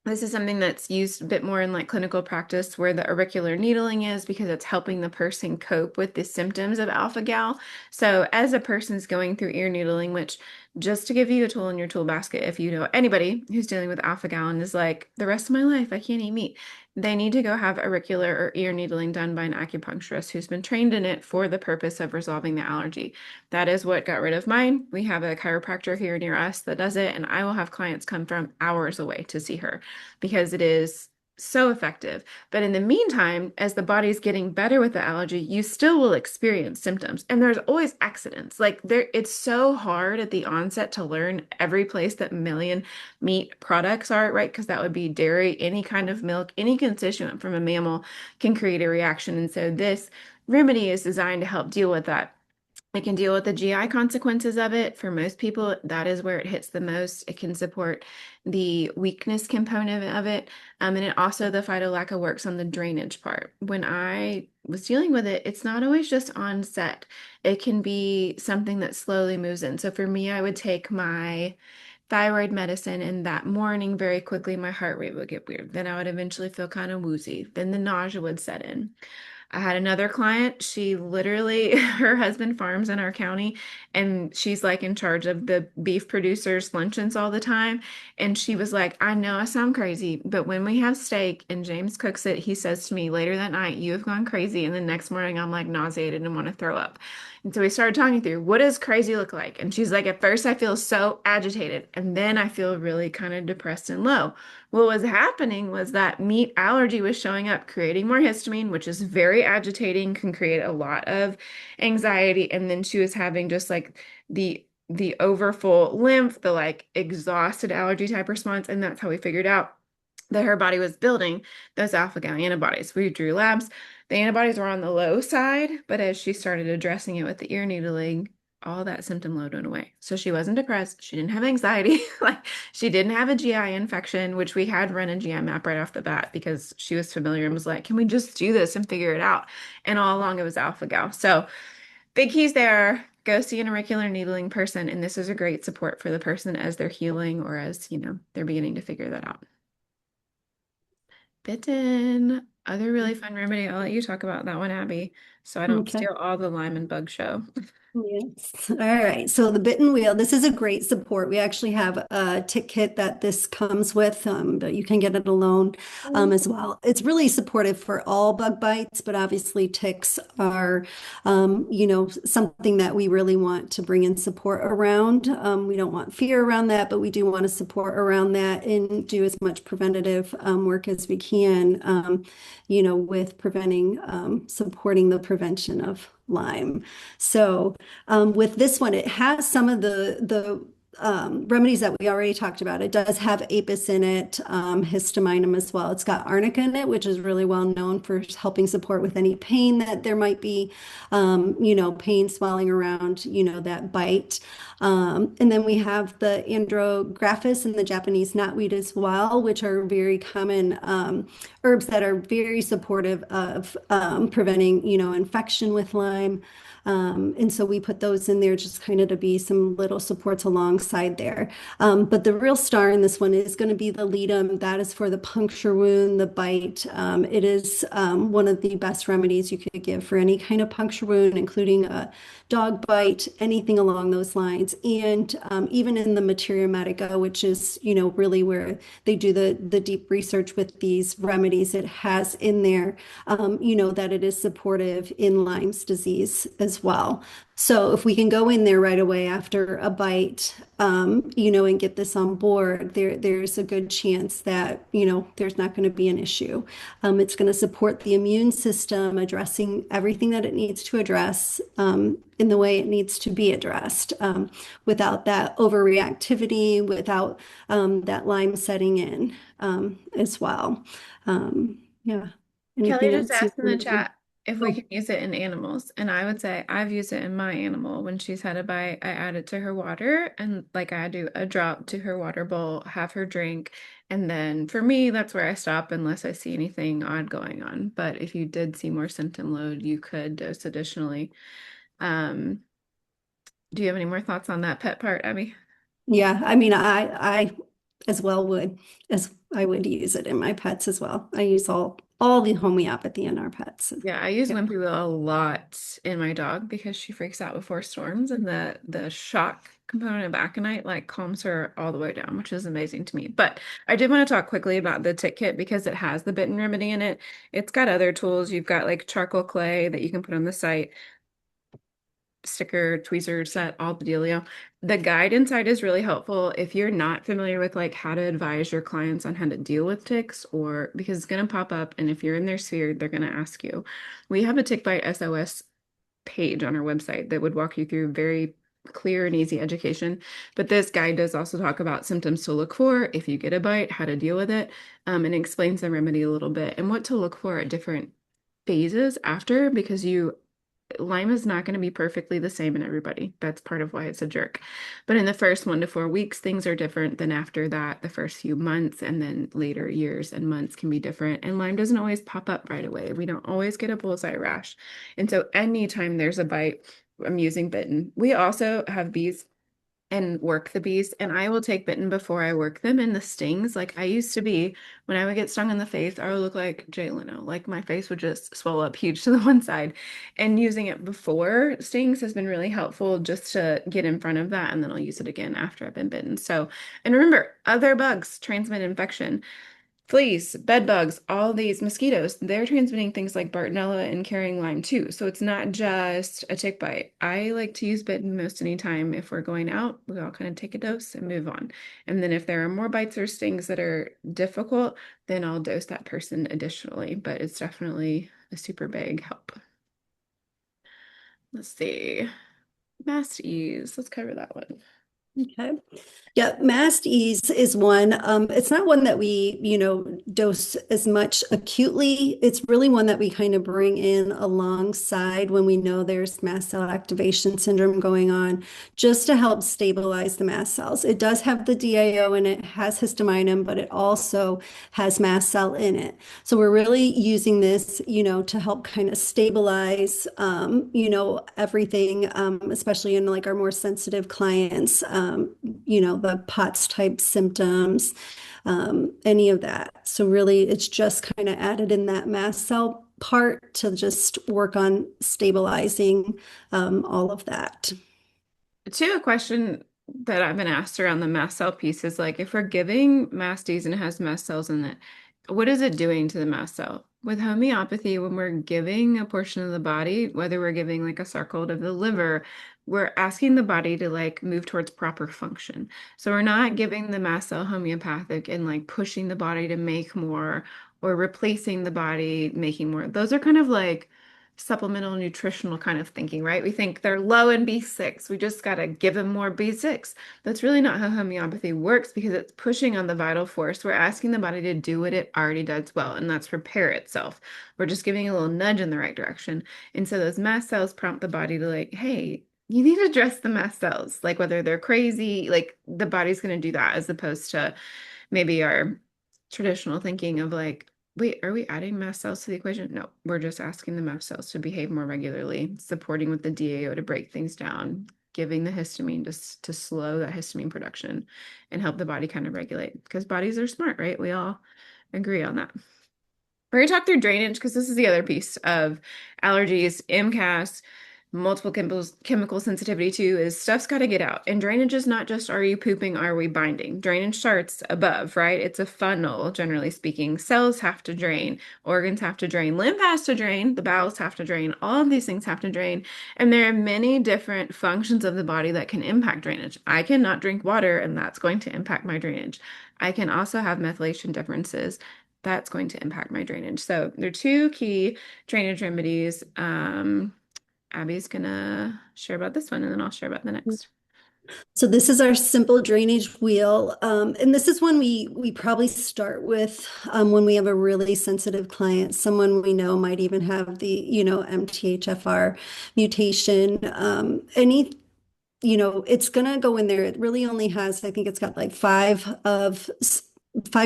this is something that's used a bit more in like clinical practice where the auricular needling is because it's helping the person cope with the symptoms of alpha gal. So as a person's going through ear needling, which just to give you a tool in your tool basket, if you know anybody who's dealing with alpha gal and is like, the rest of my life I can't eat meat, they need to go have auricular or ear needling done by an acupuncturist who's been trained in it for the purpose of resolving the allergy. That is what got rid of mine. We have a chiropractor here near us that does it, and I will have clients come from hours away to see her because it is so effective. But in the meantime, as the body's getting better with the allergy, you still will experience symptoms. And there's always accidents. Like it's so hard at the onset to learn every place that mammalian meat products are, right? Because that would be dairy, any kind of milk, any constituent from a mammal can create a reaction. And so this remedy is designed to help deal with that. It can deal with the GI consequences of it. For most people, that is where it hits the most. It can support the weakness component of it. And it also, the phytolacca works on the drainage part. When I was dealing with it, it's not always just on set. It can be something that slowly moves in. So for me, I would take my thyroid medicine, and that morning, very quickly, my heart rate would get weird. Then I would eventually feel kind of woozy. Then the nausea would set in. I had another client. She literally, her husband farms in our county, and she's like in charge of the beef producers' luncheons all the time. And she was like, I know I sound crazy, but when we have steak and James cooks it, he says to me later that night, you have gone crazy. And the next morning, I'm like nauseated and want to throw up. And so we started talking through what does crazy look like? And she's like, at first, I feel so agitated, and then I feel really kind of depressed and low. What was happening was that meat allergy was showing up, creating more histamine, which is very agitating, can create a lot of anxiety. And then she was having just like the overfull lymph, the like exhausted allergy type response. And that's how we figured out that her body was building those alpha gal antibodies. We drew labs. The antibodies were on the low side, but as she started addressing it with the ear needling, all that symptom load went away. So she wasn't depressed. She didn't have anxiety. Like she didn't have a GI infection, which we had run a GI map right off the bat because she was familiar and was like, can we just do this and figure it out? And all along it was alpha gal. So big keys there. Go see an auricular needling person. And this is a great support for the person as they're healing or as, they're beginning to figure that out. Bitten. Other really fun remedy. I'll let you talk about that one, Abby, so I don't Okay. steal all the lime and bug show. Yes. All right. So the bitten wheel, this is a great support. We actually have a tick kit that this comes with, but you can get it alone as well. It's really supportive for all bug bites, but obviously ticks are, something that we really want to bring in support around. We don't want fear around that, but we do want to support around that and do as much preventative work as we can, with preventing, supporting the prevention of Lyme. So with this one, it has some of the remedies that we already talked about. It does have apis in it, histamine as well. It's got arnica in it, which is really well known for helping support with any pain that there might be, pain swelling around, that bite. And then we have the andrographis and the Japanese knotweed as well, which are very common herbs that are very supportive of preventing, infection with Lyme. And so we put those in there just kind of to be some little supports alongside there. But the real star in this one is going to be the ledum. That is for the puncture wound, the bite. It is one of the best remedies you could give for any kind of puncture wound, including a dog bite, anything along those lines. And even in the materia medica, which is, really where they do the deep research with these remedies, it has in there, that it is supportive in Lyme's disease as well. So if we can go in there right away after a bite, and get this on board, there's a good chance that, there's not going to be an issue. It's going to support the immune system, addressing everything that it needs to address, in the way it needs to be addressed, without that overreactivity, without that Lyme setting in, as well. Yeah. Kelly Anything just else you asked in the want to? chat if we can use it in animals, and I would say I've used it in my animal. When she's had a bite, I add it to her water, and like I do a drop to her water bowl, have her drink, and then for me, that's where I stop unless I see anything odd going on. But if you did see more symptom load, you could dose additionally. Um, do you have any more thoughts on that pet part, Abby? Yeah, I mean, I as well would as I would use it in my pets as well. I use all the homeopathy in our pets. Yeah, I use Yeah. Wimpy Wheel a lot in my dog because she freaks out before storms, and the shock component of aconite like calms her all the way down, which is amazing to me. But I did want to talk quickly about the tick kit because it has the bitten remedy in it. It's got other tools. You've got like charcoal clay that you can put on the site, sticker, tweezer set, all the dealio. The guide inside is really helpful if you're not familiar with like how to advise your clients on how to deal with ticks, or because it's going to pop up, and if you're in their sphere, they're going to ask you. We have a tick bite SOS page on our website that would walk you through very clear and easy education. But this guide does also talk about symptoms to look for if you get a bite, how to deal with it, and explains the remedy a little bit and what to look for at different phases after, because Lyme is not going to be perfectly the same in everybody. That's part of why it's a jerk. But in the first 1 to 4 weeks, things are different than after that. The first few months and then later years and months can be different. And Lyme doesn't always pop up right away. We don't always get a bullseye rash. And so anytime there's a bite, I'm using bitten. We also have bees and work the bees. And I will take bitten before I work them. And the stings, like I used to be, when I would get stung in the face, I would look like Jay Leno. Like my face would just swell up huge to the one side. And using it before stings has been really helpful just to get in front of that. And then I'll use it again after I've been bitten. So, and remember, other bugs transmit infection. Fleas, bed bugs, all these mosquitoes, they're transmitting things like Bartonella and carrying Lyme too. So it's not just a tick bite. I like to use bitten most anytime if we're going out, we all kind of take a dose and move on. And then if there are more bites or stings that are difficult, then I'll dose that person additionally. But it's definitely a super big help. Let's see. Mast ease. Let's cover that one. Okay. Yeah, mast ease is one. It's not one that we, dose as much acutely. It's really one that we kind of bring in alongside when we know there's mast cell activation syndrome going on, just to help stabilize the mast cells. It does have the DAO in it, has histamine, but it also has mast cell in it. So we're really using this, to help kind of stabilize, everything, especially in like our more sensitive clients, the POTS type symptoms, any of that. So really, it's just kind of added in that mast cell part to just work on stabilizing all of that. To a question that I've been asked around the mast cell piece is like, if we're giving masties and it has mast cells in it, what is it doing to the mast cell? With homeopathy, when we're giving a portion of the body, whether we're giving like a sarcoid of the liver, we're asking the body to like move towards proper function. So we're not giving the mast cell homeopathic and like pushing the body to make more or replacing the body making more. Those are kind of like supplemental nutritional kind of thinking, right? We think they're low in B6. We just got to give them more B6. That's really not how homeopathy works because it's pushing on the vital force. We're asking the body to do what it already does well, and that's repair itself. We're just giving a little nudge in the right direction. And so those mast cells prompt the body to like, hey, you need to address the mast cells, like whether they're crazy, like the body's going to do that as opposed to maybe our traditional thinking of like, wait, are we adding mast cells to the equation? No, we're just asking the mast cells to behave more regularly, supporting with the DAO to break things down, giving the histamine to slow that histamine production and help the body kind of regulate. Because bodies are smart, right? We all agree on that. We're going to talk through drainage because this is the other piece of allergies, MCAS, multiple chemical sensitivity too, is stuff's got to get out. And drainage is not just are you pooping, are we binding? Drainage starts above, right? It's a funnel, generally speaking. Cells have to drain, organs have to drain, lymph has to drain, the bowels have to drain, all of these things have to drain. And there are many different functions of the body that can impact drainage. I cannot drink water, and that's going to impact my drainage. I can also have methylation differences. That's going to impact my drainage. So there are two key drainage remedies. Abby's gonna share about this one and then I'll share about the next. So this is our simple drainage wheel. And this is one we probably start with when we have a really sensitive client. Someone we know might even have the, MTHFR mutation. It's gonna go in there. It really only has, I think it's got like five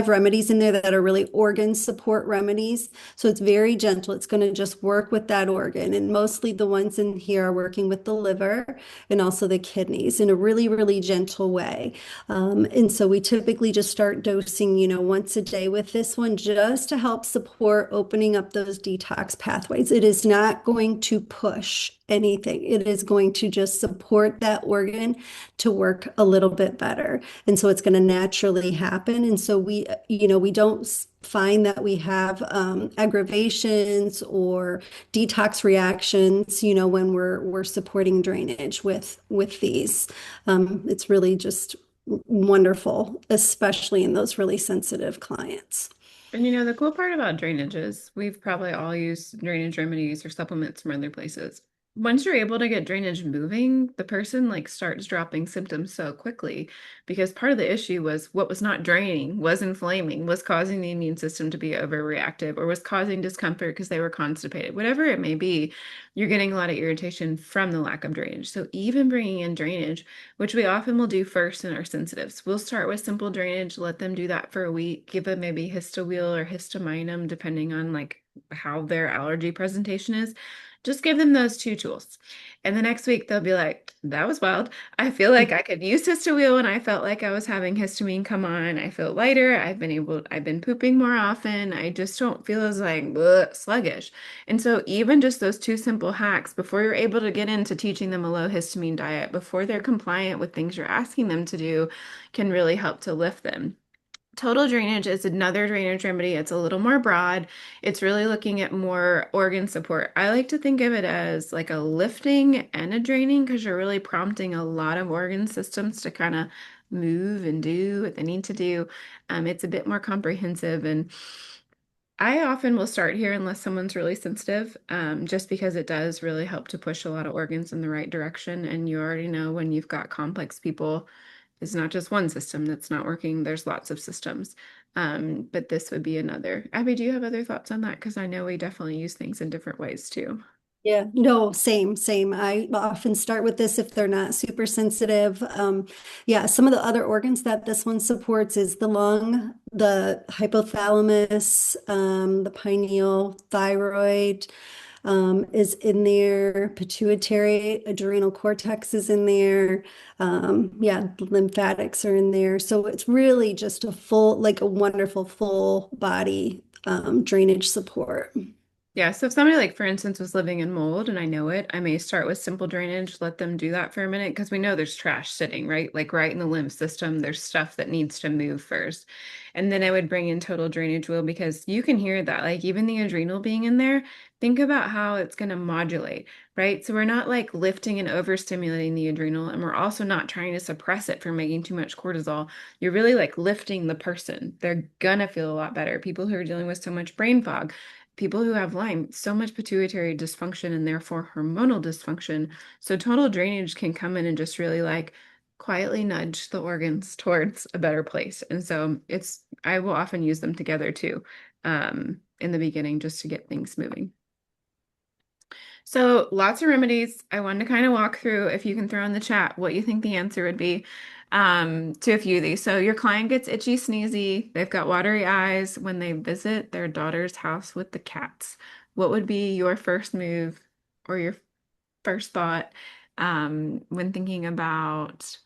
remedies in there that are really organ support remedies. So it's very gentle. It's going to just work with that organ. And mostly the ones in here are working with the liver and also the kidneys in a really, really gentle way. And so we typically just start dosing, once a day with this one just to help support opening up those detox pathways. It is not going to push anything. It is going to just support that organ to work a little bit better. And so it's going to naturally happen. And so we don't find that we have aggravations or detox reactions, when we're supporting drainage with these. It's really just wonderful, especially in those really sensitive clients. And the cool part about drainage is we've probably all used drainage remedies or supplements from other places. Once you're able to get drainage moving, the person like starts dropping symptoms so quickly because part of the issue was what was not draining, was inflaming, was causing the immune system to be overreactive or was causing discomfort because they were constipated. Whatever it may be, you're getting a lot of irritation from the lack of drainage. So even bringing in drainage, which we often will do first in our sensitives. We'll start with simple drainage, let them do that for a week, give them maybe histowheel or histamine, depending on like how their allergy presentation is. Just give them those two tools. And the next week they'll be like, that was wild. I feel like I could use Histowheel and I felt like I was having histamine come on. I feel lighter. I've been pooping more often. I just don't feel as like bleh, sluggish. And so even just those two simple hacks before you're able to get into teaching them a low histamine diet, before they're compliant with things you're asking them to do, can really help to lift them. Total drainage is another drainage remedy. It's a little more broad. It's really looking at more organ support. I like to think of it as like a lifting and a draining because you're really prompting a lot of organ systems to kind of move and do what they need to do. It's a bit more comprehensive, and I often will start here unless someone's really sensitive, just because it does really help to push a lot of organs in the right direction. And you already know when you've got complex people, it's not just one system that's not working, there's lots of systems. But this would be another. Abby, do you have other thoughts on that? Because I know we definitely use things in different ways too. Yeah, no, same. I often start with this if they're not super sensitive. Yeah, some of the other organs that this one supports is the lung, the hypothalamus, the pineal, thyroid, is in there, pituitary, adrenal cortex is in there. Yeah, lymphatics are in there. So it's really just a full, like a wonderful full body drainage support. Yeah, so if somebody like, for instance, was living in mold and I know it, I may start with simple drainage, let them do that for a minute because we know there's trash sitting, right? Like right in the lymph system, there's stuff that needs to move first. And then I would bring in total drainage wheel because you can hear that, like even the adrenal being in there, think about how it's going to modulate, right? So we're not like lifting and overstimulating the adrenal, and we're also not trying to suppress it from making too much cortisol. You're really like lifting the person. They're gonna feel a lot better. People who are dealing with so much brain fog, people who have Lyme, so much pituitary dysfunction and therefore hormonal dysfunction. So total drainage can come in and just really like quietly nudge the organs towards a better place. And so I will often use them together too, in the beginning just to get things moving. So lots of remedies. I wanted to kind of walk through, if you can throw in the chat what you think the answer would be, to a few of these. So your client gets itchy, sneezy. They've got watery eyes when they visit their daughter's house with the cats. What would be your first move or your first thought, when thinking about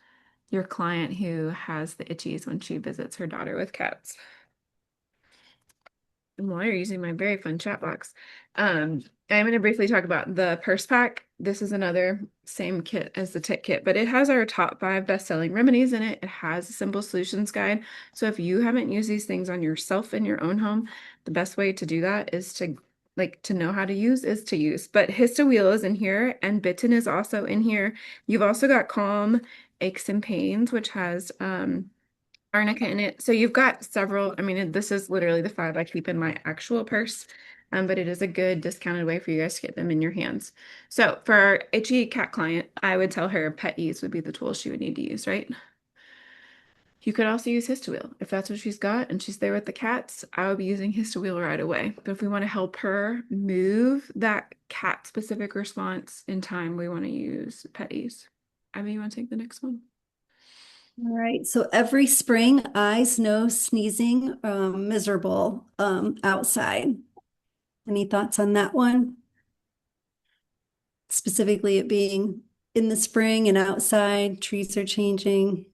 your client who has the itchies when she visits her daughter with cats? And while you're using my very fun chat box, I'm going to briefly talk about the purse pack. This is another same kit as the tick kit, but it has our top 5 best-selling remedies in it. It has a simple solutions guide. So if you haven't used these things on yourself in your own home, the best way to do that is to know how to use is to use. But Histowheel is in here and Bitten is also in here. You've also got Calm Aches and Pains, which has arnica in it. So you've got several. I mean, this is literally the 5 I keep in my actual purse, but it is a good discounted way for you guys to get them in your hands. So for our itchy cat client, I would tell her Pet Ease would be the tool she would need to use, right? You could also use Histowheel. If that's what she's got and she's there with the cats, I would be using Histowheel right away. But if we want to help her move that cat specific response in time, we want to use Pet Ease. Abby, you want to take the next one? All right. So every spring, eyes, nose, sneezing, miserable outside. Any thoughts on that one? Specifically, it being in the spring and outside, trees are changing.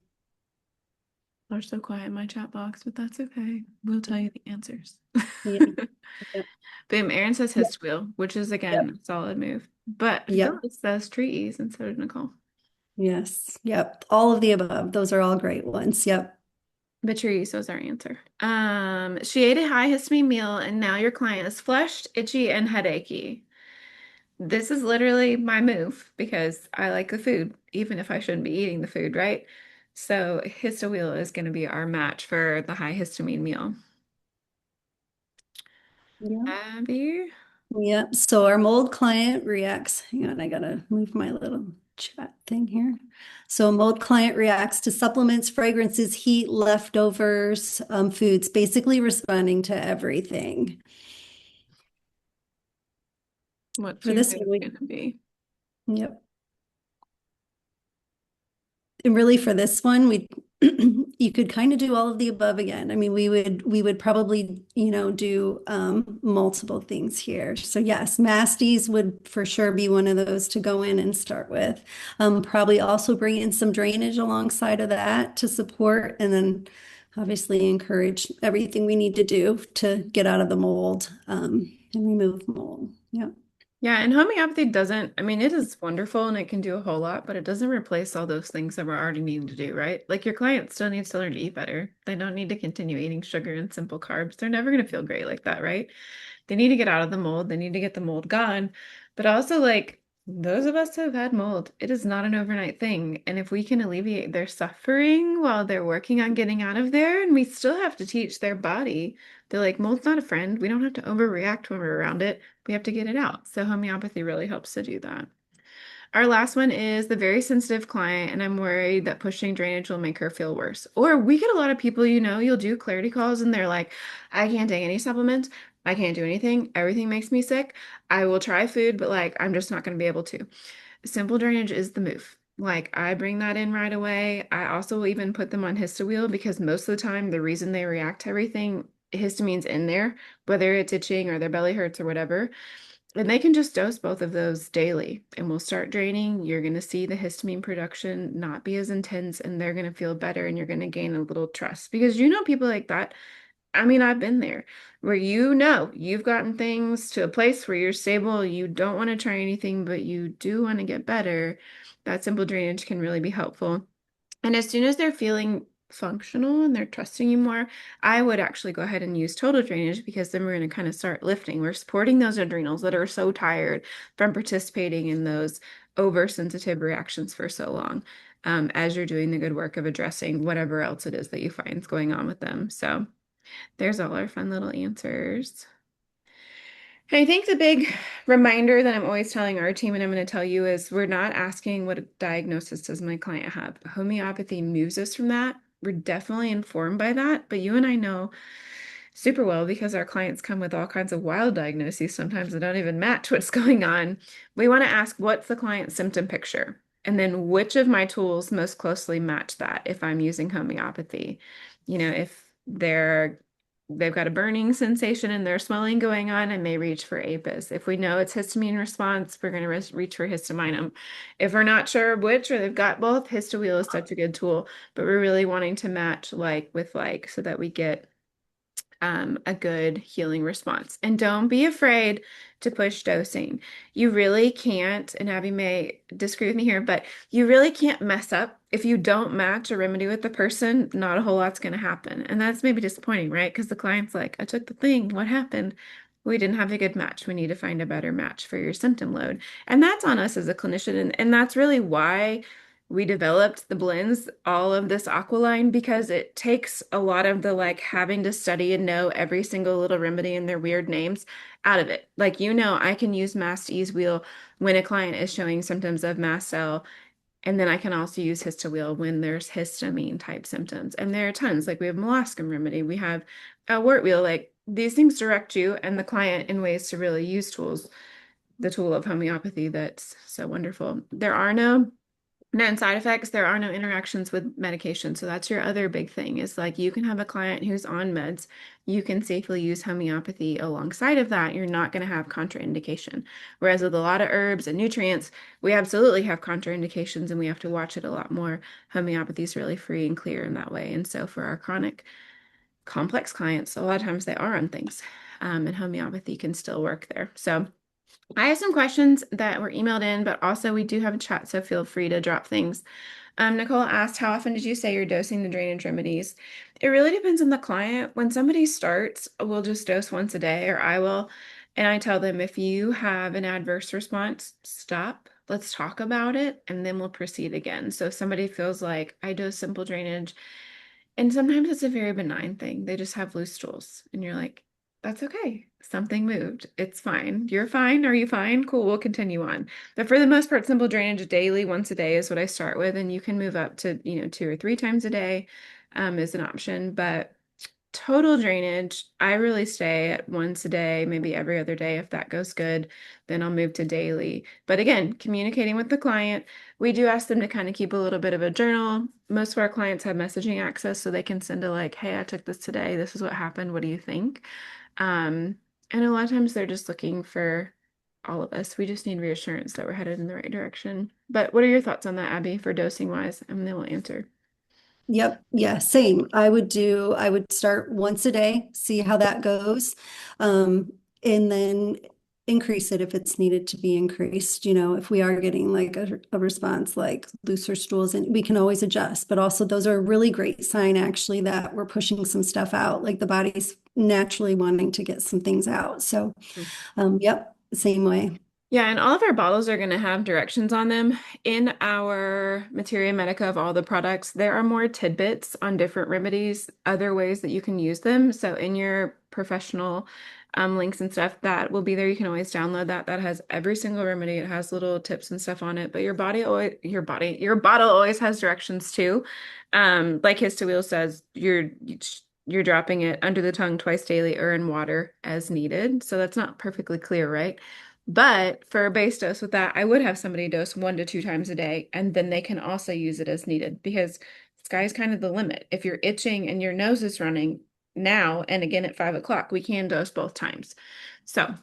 They're so quiet in my chat box, but that's okay. We'll tell you the answers. Yeah. Yep. Boom, Aaron says Yep. his wheel, which is Yep. again a solid move. But Yep. Phyllis says trees, and so did Nicole. Yes. Yep. All of the above. Those are all great ones. Yep. But trees was our answer. She ate a high histamine meal, and now your client is flushed, itchy, and headachy. This is literally my move because I like the food, even if I shouldn't be eating the food, right? So Histowheel is going to be our match for the high histamine meal. Yep. Abby? Yep. So our mold client reacts. Hang on, I gotta move my little chat thing here. So a mold client reacts to supplements, fragrances, heat, leftovers, foods, basically responding to everything. What's For your this move one, we, going to be? yep. And really for this one, You could kind of do all of the above again. I mean, we would probably, do multiple things here. So yes, Masties would for sure be one of those to go in and start with. Probably also bring in some drainage alongside of that to support, and then obviously encourage everything we need to do to get out of the mold, and remove mold. Yeah. Yeah, and homeopathy doesn't, I mean, it is wonderful and it can do a whole lot, but it doesn't replace all those things that we're already needing to do, right? Like your client still needs to learn to eat better. They don't need to continue eating sugar and simple carbs. They're never going to feel great like that, right? They need to get out of the mold. They need to get the mold gone. But also, like those of us who have had mold, it is not an overnight thing. And if we can alleviate their suffering while they're working on getting out of there, and we still have to teach their body, they're like, mold's not a friend. We don't have to overreact when we're around it. We have to get it out. So homeopathy really helps to do that. Our last one is the very sensitive client, and I'm worried that pushing drainage will make her feel worse. Or we get a lot of people, you'll do clarity calls and they're like, I can't take any supplements. I can't do anything. Everything makes me sick. I will try food, but like, I'm just not going to be able to. Simple drainage is the move. Like, I bring that in right away. I also will even put them on Histowheel because most of the time, the reason they react to everything, histamine's in there, whether it's itching or their belly hurts or whatever. And they can just dose both of those daily and we'll start draining. You're going to see the histamine production not be as intense and they're going to feel better and you're going to gain a little trust because people like that. I mean, I've been there where you've gotten things to a place where you're stable. You don't want to try anything, but you do want to get better. That simple drainage can really be helpful. And as soon as they're feeling functional and they're trusting you more, I would actually go ahead and use total drainage because then we're going to kind of start lifting. We're supporting those adrenals that are so tired from participating in those oversensitive reactions for so long, as you're doing the good work of addressing whatever else it is that you find is going on with them. So there's all our fun little answers. I think the big reminder that I'm always telling our team, and I'm going to tell you, is we're not asking what diagnosis does my client have. Homeopathy moves us from that. We're definitely informed by that, but you and I know super well because our clients come with all kinds of wild diagnoses sometimes that don't even match what's going on. We want to ask, what's the client's symptom picture? And then which of my tools most closely match that if I'm using homeopathy? If they've got a burning sensation and there's swelling going on, I may reach for APIS. If we know it's histamine response, we're going to reach for histamine. If we're not sure which or they've got both, Histowheel is such a good tool, but we're really wanting to match like with like so that we get a good healing response. And don't be afraid to push dosing. You really can't, and Abby may disagree with me here, but you really can't mess up. If you don't match a remedy with the person, not a whole lot's going to happen. And that's maybe disappointing, right? Because the client's like, I took the thing. What happened? We didn't have a good match. We need to find a better match for your symptom load. And that's on us as a clinician. And that's really why we developed the blends, all of this Aqualine, because it takes a lot of the like having to study and know every single little remedy and their weird names out of it. Like, I can use mast ease wheel when a client is showing symptoms of mast cell, and then I can also use histowheel when there's histamine type symptoms. And there are tons, like we have molluscum remedy, we have a wort wheel, like these things direct you and the client in ways to really use the tool of homeopathy that's so wonderful. There are no known side effects. There are no interactions with medication. So that's your other big thing is like you can have a client who's on meds. You can safely use homeopathy alongside of that. You're not going to have contraindication. Whereas with a lot of herbs and nutrients, we absolutely have contraindications and we have to watch it a lot more. Homeopathy is really free and clear in that way. And so for our chronic complex clients, a lot of times they are on things. And homeopathy can still work there. So I have some questions that were emailed in, but also we do have a chat, so feel free to drop things. Nicole asked, how often did you say you're dosing the drainage remedies? It really depends on the client. When somebody starts, we'll just dose once a day, or I will. And I tell them, if you have an adverse response, stop. Let's talk about it, and then we'll proceed again. So if somebody feels like I dose simple drainage, and sometimes it's a very benign thing. They just have loose stools, and you're like, that's okay. Something moved. It's fine. You're fine. Are you fine? Cool. We'll continue on. But for the most part, simple drainage daily, once a day is what I start with. And you can move up to, 2 or 3 times a day, is an option. But total drainage, I really stay at once a day, maybe every other day. If that goes good, then I'll move to daily. But again, communicating with the client, we do ask them to kind of keep a little bit of a journal. Most of our clients have messaging access, so they can send a like, hey, I took this today. This is what happened. What do you think? Um, and a lot of times they're just looking for all of us. We just need reassurance that we're headed in the right direction. But what are your thoughts on that, Abby, for dosing wise? And they will answer. Yep. Yeah, same. I would start once a day, see how that goes. And then increase it if it's needed to be increased. You know, if we are getting like a response like looser stools, and we can always adjust. But also those are a really great sign actually that we're pushing some stuff out, like the body's naturally wanting to get some things out. So, yep, same way. Yeah, and all of our bottles are going to have directions on them. In our Materia Medica of all the products, there are more tidbits on different remedies, other ways that you can use them. So in your professional links and stuff, that will be there. You can always download that. That has every single remedy. It has little tips and stuff on it. But your bottle always has directions too. Like Histowheel says, you're dropping it under the tongue twice daily or in water as needed. So that's not perfectly clear, right? But for a base dose with that, I would have somebody dose 1 to 2 times a day, and then they can also use it as needed because sky's kind of the limit. If you're itching and your nose is running now and again at 5 o'clock, we can dose both times. So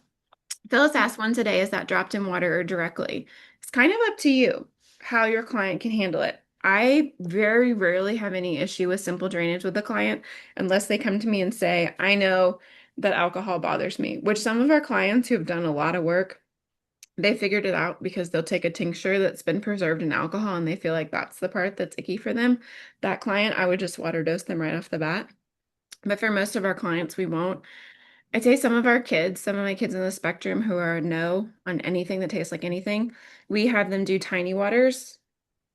Phyllis asked once a day, is that dropped in water or directly? It's kind of up to you how your client can handle it. I very rarely have any issue with simple drainage with a client unless they come to me and say, I know that alcohol bothers me, which some of our clients who have done a lot of work, they figured it out because they'll take a tincture that's been preserved in alcohol and they feel like that's the part that's icky for them. That client, I would just water dose them right off the bat. But for most of our clients, we won't. I'd say some of our kids, some of my kids in the spectrum who are no on anything that tastes like anything, we have them do tiny waters,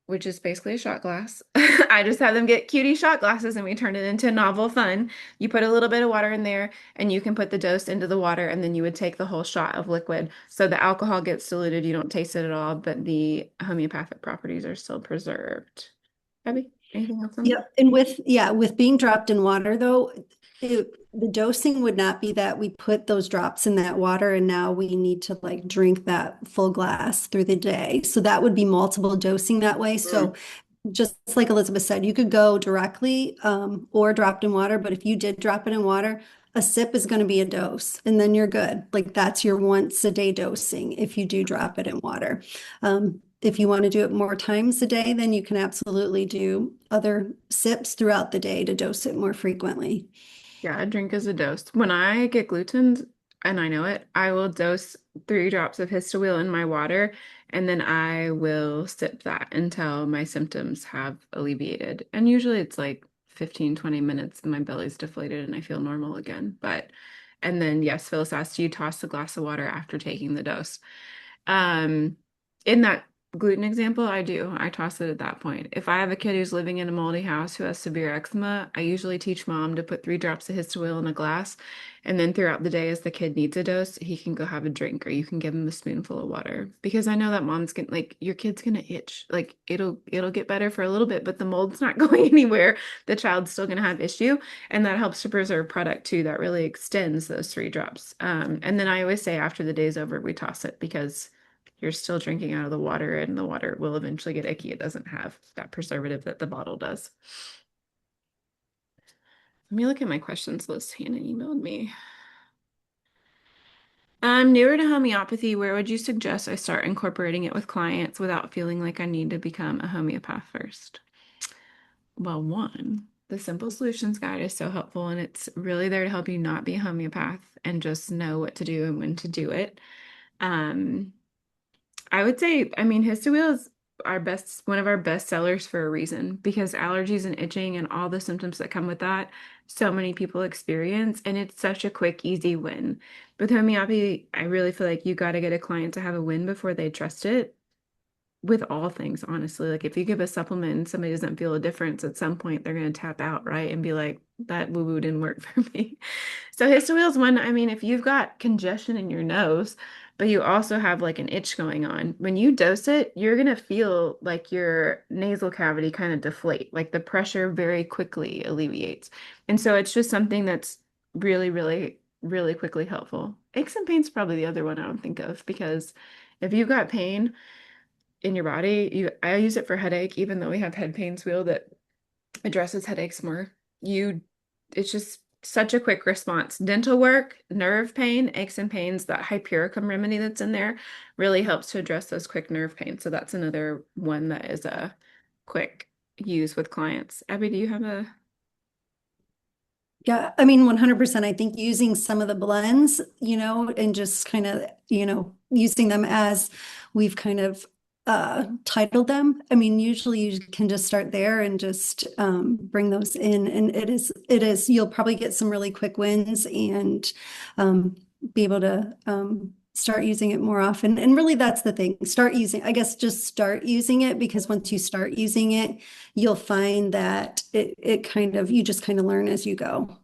which is basically a shot glass. I just have them get cutie shot glasses and we turn it into novel fun. You put a little bit of water in there and you can put the dose into the water and then you would take the whole shot of liquid. So the alcohol gets diluted, you don't taste it at all, but the homeopathic properties are still preserved. Abby, anything else on that? Yep. And with being dropped in water though, the dosing would not be that we put those drops in that water and now we need to like drink that full glass through the day. So that would be multiple dosing that way. Mm. So just like Elizabeth said, you could go directly or dropped in water, but if you did drop it in water, a sip is going to be a dose and then you're good. Like that's your once a day dosing if you do drop it in water. If you want to do it more times a day, then you can absolutely do other sips throughout the day to dose it more frequently. Yeah, a drink is a dose. When I get gluten, and I know it, I will dose 3 drops of Histowheel in my water, and then I will sip that until my symptoms have alleviated. And usually it's like 15, 20 minutes and my belly's deflated and I feel normal again. And then yes, Phyllis asked, do you toss the glass of water after taking the dose? Um, in that gluten example, I do. I toss it at that point. If I have a kid who's living in a moldy house who has severe eczema, I usually teach mom to put 3 drops of Histamine in a glass, and then throughout the day, as the kid needs a dose, he can go have a drink, or you can give him a spoonful of water. Because I know that mom's gonna like your kid's gonna itch. Like it'll get better for a little bit, but the mold's not going anywhere. The child's still gonna have issue, and that helps to preserve product too. That really extends those 3 drops. And then I always say after the day's over, we toss it because you're still drinking out of the water and the water will eventually get icky. It doesn't have that preservative that the bottle does. Let me look at my questions list Hannah emailed me. I'm newer to homeopathy. Where would you suggest I start incorporating it with clients without feeling like I need to become a homeopath first? Well, one, the Simple Solutions Guide is so helpful and it's really there to help you not be a homeopath and just know what to do and when to do it. Um, I would say, I mean, Histowheel is one of our best sellers for a reason because allergies and itching and all the symptoms that come with that, so many people experience, and it's such a quick, easy win. With homeopathy, I really feel like you got to get a client to have a win before they trust it with all things, honestly. Like if you give a supplement and somebody doesn't feel a difference, at some point they're going to tap out, right? And be like, that woo-woo didn't work for me. So Histowheel is one, I mean, if you've got congestion in your nose, but you also have like an itch going on. When you dose it, you're gonna feel like your nasal cavity kind of deflate, like the pressure very quickly alleviates. And so it's just something that's really, really, really quickly helpful. Aches and pains is probably the other one I would think of because if you've got pain in your body, I use it for headache, even though we have head pains wheel that addresses headaches more. You, it's just such a quick response. Dental work, nerve pain, aches and pains, that hypericum remedy that's in there really helps to address those quick nerve pains. So that's another one that is a quick use with clients. Abby, do you have a Yeah, I mean, 100%. I think using some of the blends, and just kind of, using them as we've kind of titled them. I mean, usually you can just start there and just bring those in. And you'll probably get some really quick wins and be able to start using it more often. And really, that's the thing. I guess just start using it, because once you start using it, you'll find that you just kind of learn as you go.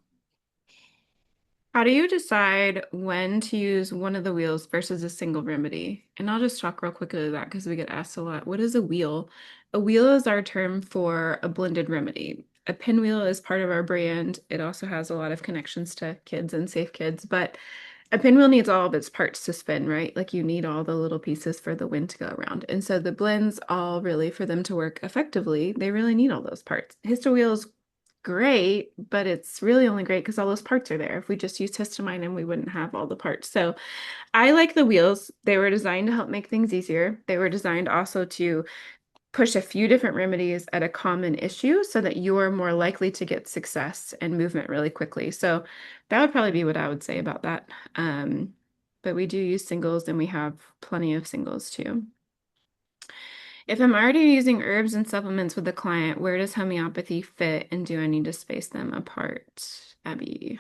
How do you decide when to use one of the wheels versus a single remedy? And I'll just talk real quickly to that because we get asked a lot. What is a wheel? A wheel is our term for a blended remedy. A pinwheel is part of our brand. It also has a lot of connections to kids and safe kids, but a pinwheel needs all of its parts to spin, right? Like you need all the little pieces for the wind to go around. And so the blends all really, for them to work effectively, they really need all those parts. Histowheel's great, but it's really only great because all those parts are there. If we just used histamine and we wouldn't have all the parts. So I like the wheels. They were designed to help make things easier. They were designed also to push a few different remedies at a common issue so that you're more likely to get success and movement really quickly. So that would probably be what I would say about that. Um, but we do use singles and we have plenty of singles too. If I'm already using herbs and supplements with a client, where does homeopathy fit and do I need to space them apart? Abby.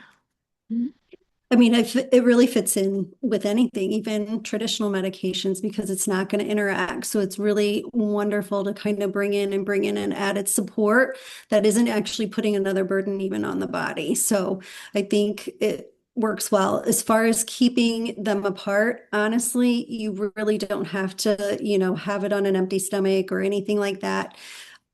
I mean, it really fits in with anything, even traditional medications, because it's not going to interact. So it's really wonderful to kind of bring in an added support that isn't actually putting another burden even on the body. So I think it works well. As far as keeping them apart, honestly, you really don't have to, have it on an empty stomach or anything like that.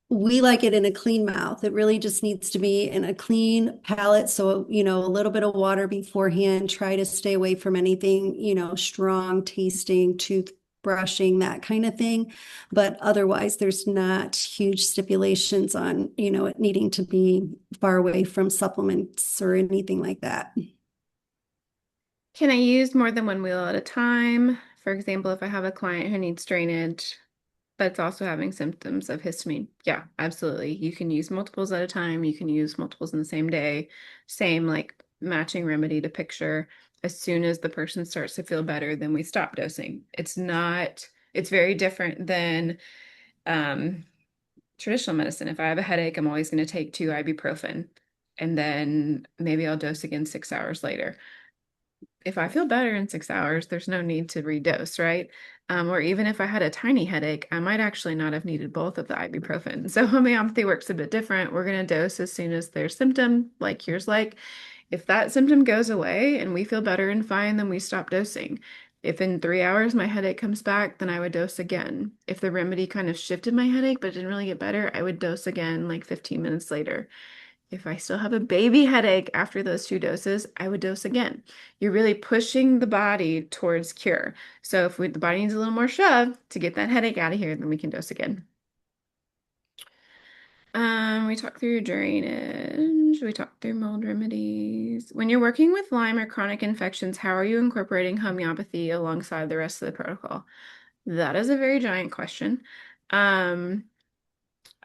We like it in a clean mouth. It really just needs to be in a clean palate. So, a little bit of water beforehand. Try to stay away from anything, strong tasting, tooth brushing, that kind of thing. But otherwise, there's not huge stipulations on, it needing to be far away from supplements or anything like that. Can I use more than one wheel at a time? For example, if I have a client who needs drainage, that's also having symptoms of histamine. Yeah, absolutely. You can use multiples at a time. You can use multiples in the same day. Same like matching remedy to picture. As soon as the person starts to feel better, then we stop dosing. It's very different than um, traditional medicine. If I have a headache, I'm always going to take 2 ibuprofen and then maybe I'll dose again 6 hours later. If I feel better in 6 hours, there's no need to redose, right? Or even if I had a tiny headache, I might actually not have needed both of the ibuprofen. So homeopathy works a bit different. We're going to dose as soon as their symptom, like yours, like if that symptom goes away and we feel better and fine, then we stop dosing. If in 3 hours my headache comes back, then I would dose again. If the remedy kind of shifted my headache but didn't really get better, I would dose again like 15 minutes later. If I still have a baby headache after those 2 doses, I would dose again. You're really pushing the body towards cure. So if the body needs a little more shove to get that headache out of here, then we can dose again. We talked through drainage. We talked through mold remedies. When you're working with Lyme or chronic infections, how are you incorporating homeopathy alongside the rest of the protocol? That is a very giant question. Um,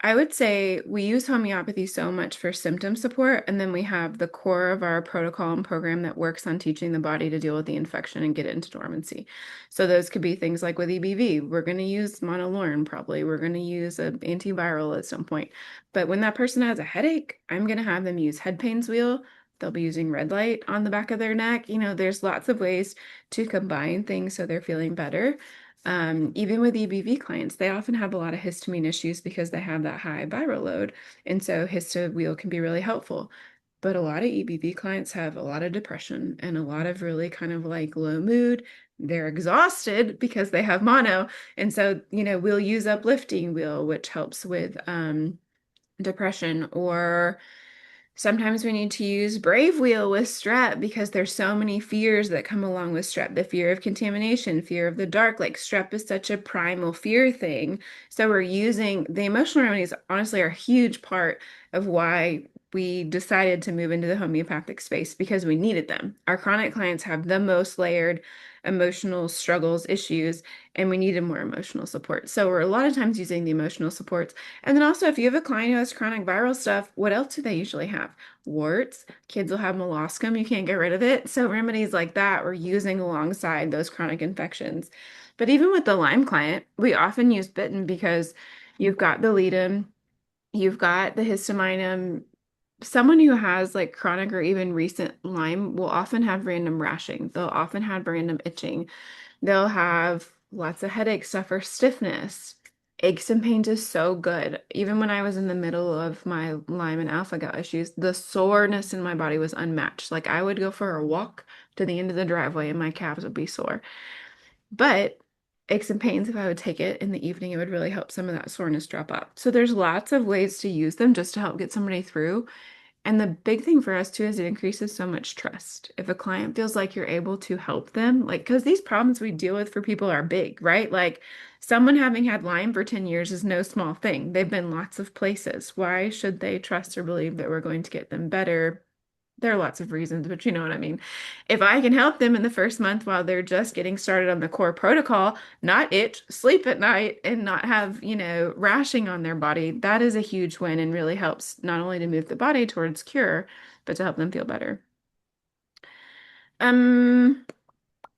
I would say we use homeopathy so much for symptom support, and then we have the core of our protocol and program that works on teaching the body to deal with the infection and get it into dormancy. So those could be things like with EBV, we're going to use monolaurin probably. We're going to use an antiviral at some point. But when that person has a headache, I'm going to have them use head pains wheel. They'll be using red light on the back of their neck. There's lots of ways to combine things so they're feeling better. Even with EBV clients, they often have a lot of histamine issues because they have that high viral load. And so HistaWheel can be really helpful. But a lot of EBV clients have a lot of depression and a lot of really kind of like low mood. they're exhausted because they have mono. And so, we'll use uplifting wheel, which helps with depression, or sometimes we need to use brave wheel with strep because there's so many fears that come along with strep. The fear of contamination, fear of the dark. Like strep is such a primal fear thing. So we're using the emotional remedies, honestly, are a huge part of why we decided to move into the homeopathic space because we needed them. Our chronic clients have the most layered emotional struggles, issues, and we needed more emotional support. So we're a lot of times using the emotional supports. And then also, if you have a client who has chronic viral stuff, what else do they usually have? Warts. Kids will have molluscum. You can't get rid of it. So remedies like that we're using alongside those chronic infections. But even with the Lyme client, we often use bitten because you've got the ledum, you've got the histamine. Someone who has like chronic or even recent Lyme will often have random rashing. They'll often have random itching. They'll have lots of headache, suffer stiffness. Aches and pains is so good. Even when I was in the middle of my Lyme and alpha gal issues, the soreness in my body was unmatched. Like I would go for a walk to the end of the driveway and my calves would be sore. But aches and pains, if I would take it in the evening, it would really help some of that soreness drop out. So there's lots of ways to use them just to help get somebody through. And the big thing for us too is it increases so much trust. If a client feels like you're able to help them, like, because these problems we deal with for people are big, right? Like, someone having had Lyme for 10 years is no small thing. They've been lots of places. Why should they trust or believe that we're going to get them better? There are lots of reasons, but you know what I mean. If I can help them in the first month while they're just getting started on the core protocol, not itch, sleep at night, and not have, rashing on their body, that is a huge win and really helps not only to move the body towards cure, but to help them feel better. Um,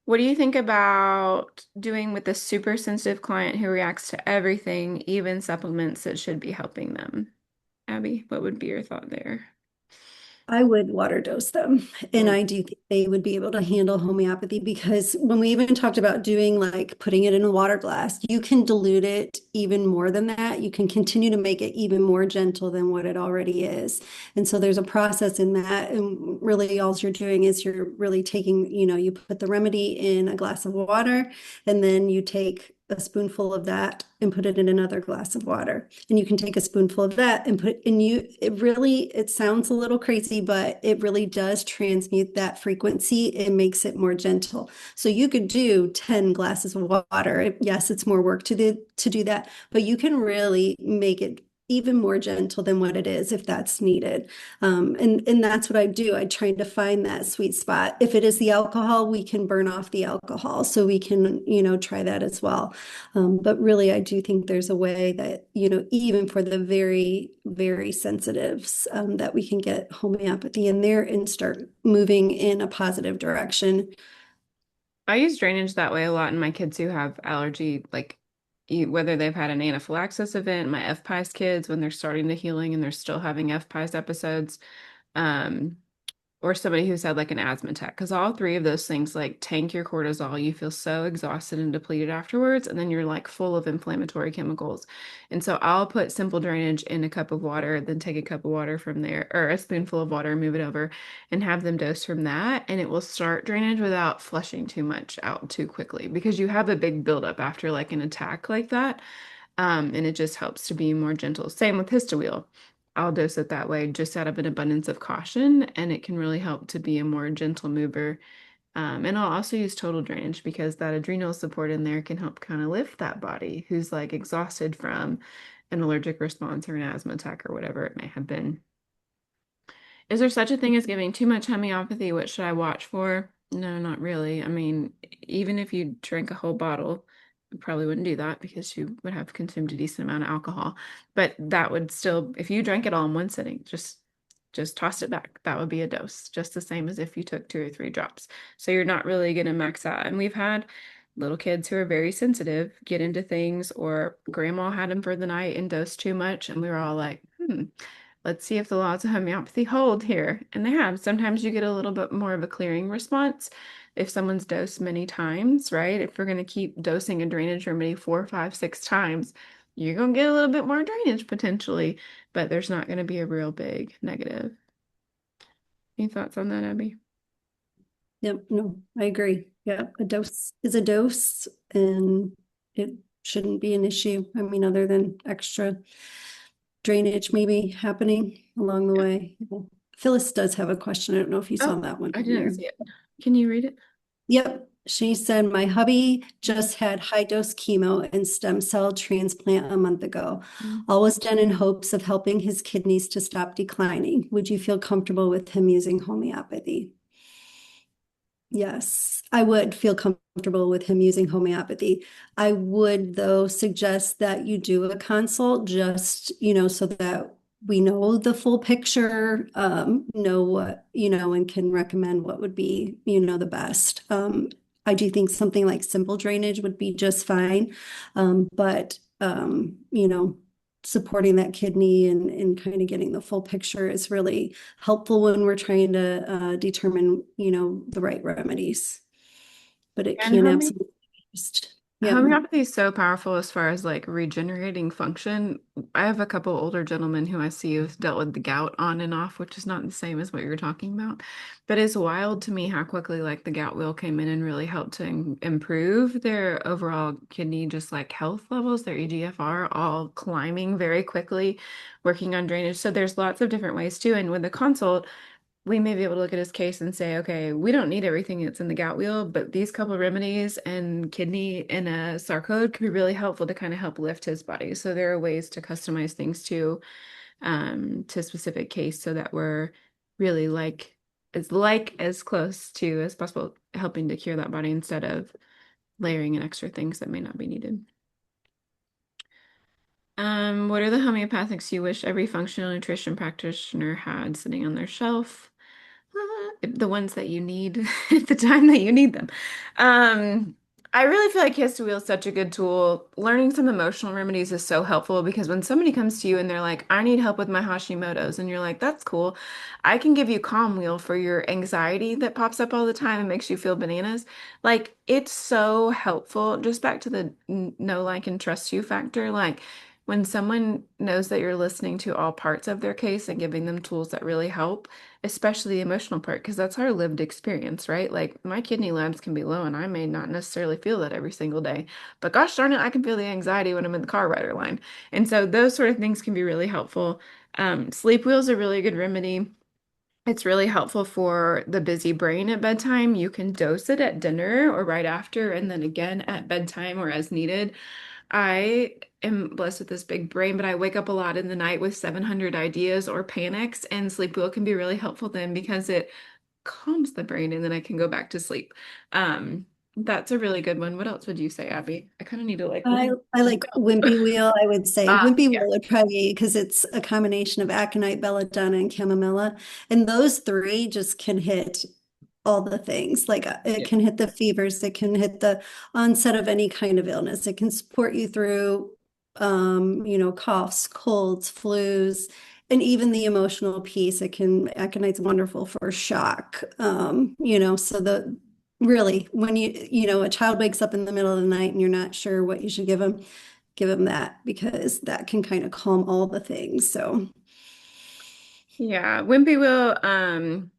what do you think about doing with a super sensitive client who reacts to everything, even supplements that should be helping them? Abby, what would be your thought there? I would water dose them. And I do think they would be able to handle homeopathy because when we even talked about doing like putting it in a water glass, you can dilute it even more than that. You can continue to make it even more gentle than what it already is. And so there's a process in that. And really, all you're doing is you're really taking, you put the remedy in a glass of water, and then you take a spoonful of that and put it in another glass of water. And you can take a spoonful of that and put in it sounds a little crazy, but it really does transmute that frequency. It makes it more gentle. So you could do 10 glasses of water. Yes, it's more work to do that, but you can really make it even more gentle than what it is if that's needed. And that's what I do. I try to find that sweet spot. If it is the alcohol, we can burn off the alcohol. So we can, try that as well. But really, I do think there's a way that, even for the very, very sensitives, that we can get homeopathy in there and start moving in a positive direction. I use drainage that way a lot in my kids who have allergy, like whether they've had an anaphylaxis event, my FPIES kids, when they're starting the healing and they're still having FPIES episodes. Um, or somebody who's had like an asthma attack, because all three of those things like tank your cortisol. You feel so exhausted and depleted afterwards, and then you're like full of inflammatory chemicals. And so I'll put simple drainage in a cup of water, then take a cup of water from there, or a spoonful of water, move it over, and have them dose from that. And it will start drainage without flushing too much out too quickly because you have a big buildup after like an attack like that. And it just helps to be more gentle. Same with Histowheel. I'll dose it that way just out of an abundance of caution, and it can really help to be a more gentle mover. And I'll also use total drainage because that adrenal support in there can help kind of lift that body who's like exhausted from an allergic response or an asthma attack or whatever it may have been. Is there such a thing as giving too much homeopathy? What should I watch for? No, not really. I mean, even if you drank a whole bottle, you probably wouldn't do that because you would have consumed a decent amount of alcohol. But that would still, if you drank it all in one sitting, just toss it back. That would be a dose, just the same as if you took 2 or 3 drops. So you're not really going to max out. And we've had little kids who are very sensitive get into things, or grandma had them for the night and dosed too much, and we were all like, let's see if the laws of homeopathy hold here. And they have. Sometimes you get a little bit more of a clearing response if someone's dosed many times, right? If we're going to keep dosing a drainage remedy 4, 5, 6 times, you're going to get a little bit more drainage potentially, but there's not going to be a real big negative. Any thoughts on that, Abby? Yep, no, I agree. Yeah, a dose is a dose, and it shouldn't be an issue. I mean, other than extra drainage maybe happening along the way. Phyllis does have a question. I don't know if you saw Oh, that one I didn't here. see it. Can you read it? Yep. She said, my hubby just had high dose chemo and stem cell transplant a month ago. Mm. All was done in hopes of helping his kidneys to stop declining. Would you feel comfortable with him using homeopathy? Yes, I would feel comfortable with him using homeopathy. I would, though, suggest that you do a consult just, so that we know the full picture, know what, and can recommend what would be, the best. I do think something like simple drainage would be just fine. But supporting that kidney and kind of getting the full picture is really helpful when we're trying to determine, the right remedies. But it And can absolutely just, yep. homeopathy is so powerful as far as like regenerating function. I have a couple older gentlemen who I see who've dealt with the gout on and off, which is not the same as what you're talking about. But it's wild to me how quickly like the gout wheel came in and really helped to improve their overall kidney, just like health levels, their EGFR all climbing very quickly, working on drainage. So there's lots of different ways too. And with the consult, we may be able to look at his case and say, okay, we don't need everything that's in the gout wheel, but these couple of remedies and kidney and a sarcode could be really helpful to kind of help lift his body. So there are ways to customize things to a specific case so that we're really like as close to as possible helping to cure that body instead of layering in extra things that may not be needed. What are the homeopathics you wish every functional nutrition practitioner had sitting on their shelf? The ones that you need at the time that you need them. Um, I really feel like Wheel is such a good tool. Learning some emotional remedies is so helpful because when somebody comes to you and they're like, I need help with my Hashimoto's, and you're like, that's cool. I can give you Calm Wheel for your anxiety that pops up all the time and makes you feel bananas. Like, it's so helpful. Just back to the know, like, and trust you factor. Like, when someone knows that you're listening to all parts of their case and giving them tools that really help, especially the emotional part, because that's our lived experience, right? Like my kidney labs can be low and I may not necessarily feel that every single day, but gosh darn it, I can feel the anxiety when I'm in the car rider line. And so those sort of things can be really helpful. Sleep wheel's a really good remedy. It's really helpful for the busy brain at bedtime. You can dose it at dinner or right after, and then again at bedtime or as needed. I am blessed with this big brain, but I wake up a lot in the night with 700 ideas or panics, and sleep wheel can be really helpful then because it calms the brain and then I can go back to sleep. That's a really good one. What else would you say, Abby? I kind of need to like I like Wimpy Wheel, I would say. Wimpy yeah. Wheel would probably because it's a combination of aconite, belladonna, and chamomilla. And those three just can hit all the things. Like it Yeah. can hit the fevers, it can hit the onset of any kind of illness. It can support you through coughs, colds, flus, and even the emotional piece. Aconite's wonderful for shock. So the really when a child wakes up in the middle of the night and you're not sure what you should give them that because that can kind of calm all the things. So Yeah, Wimpy will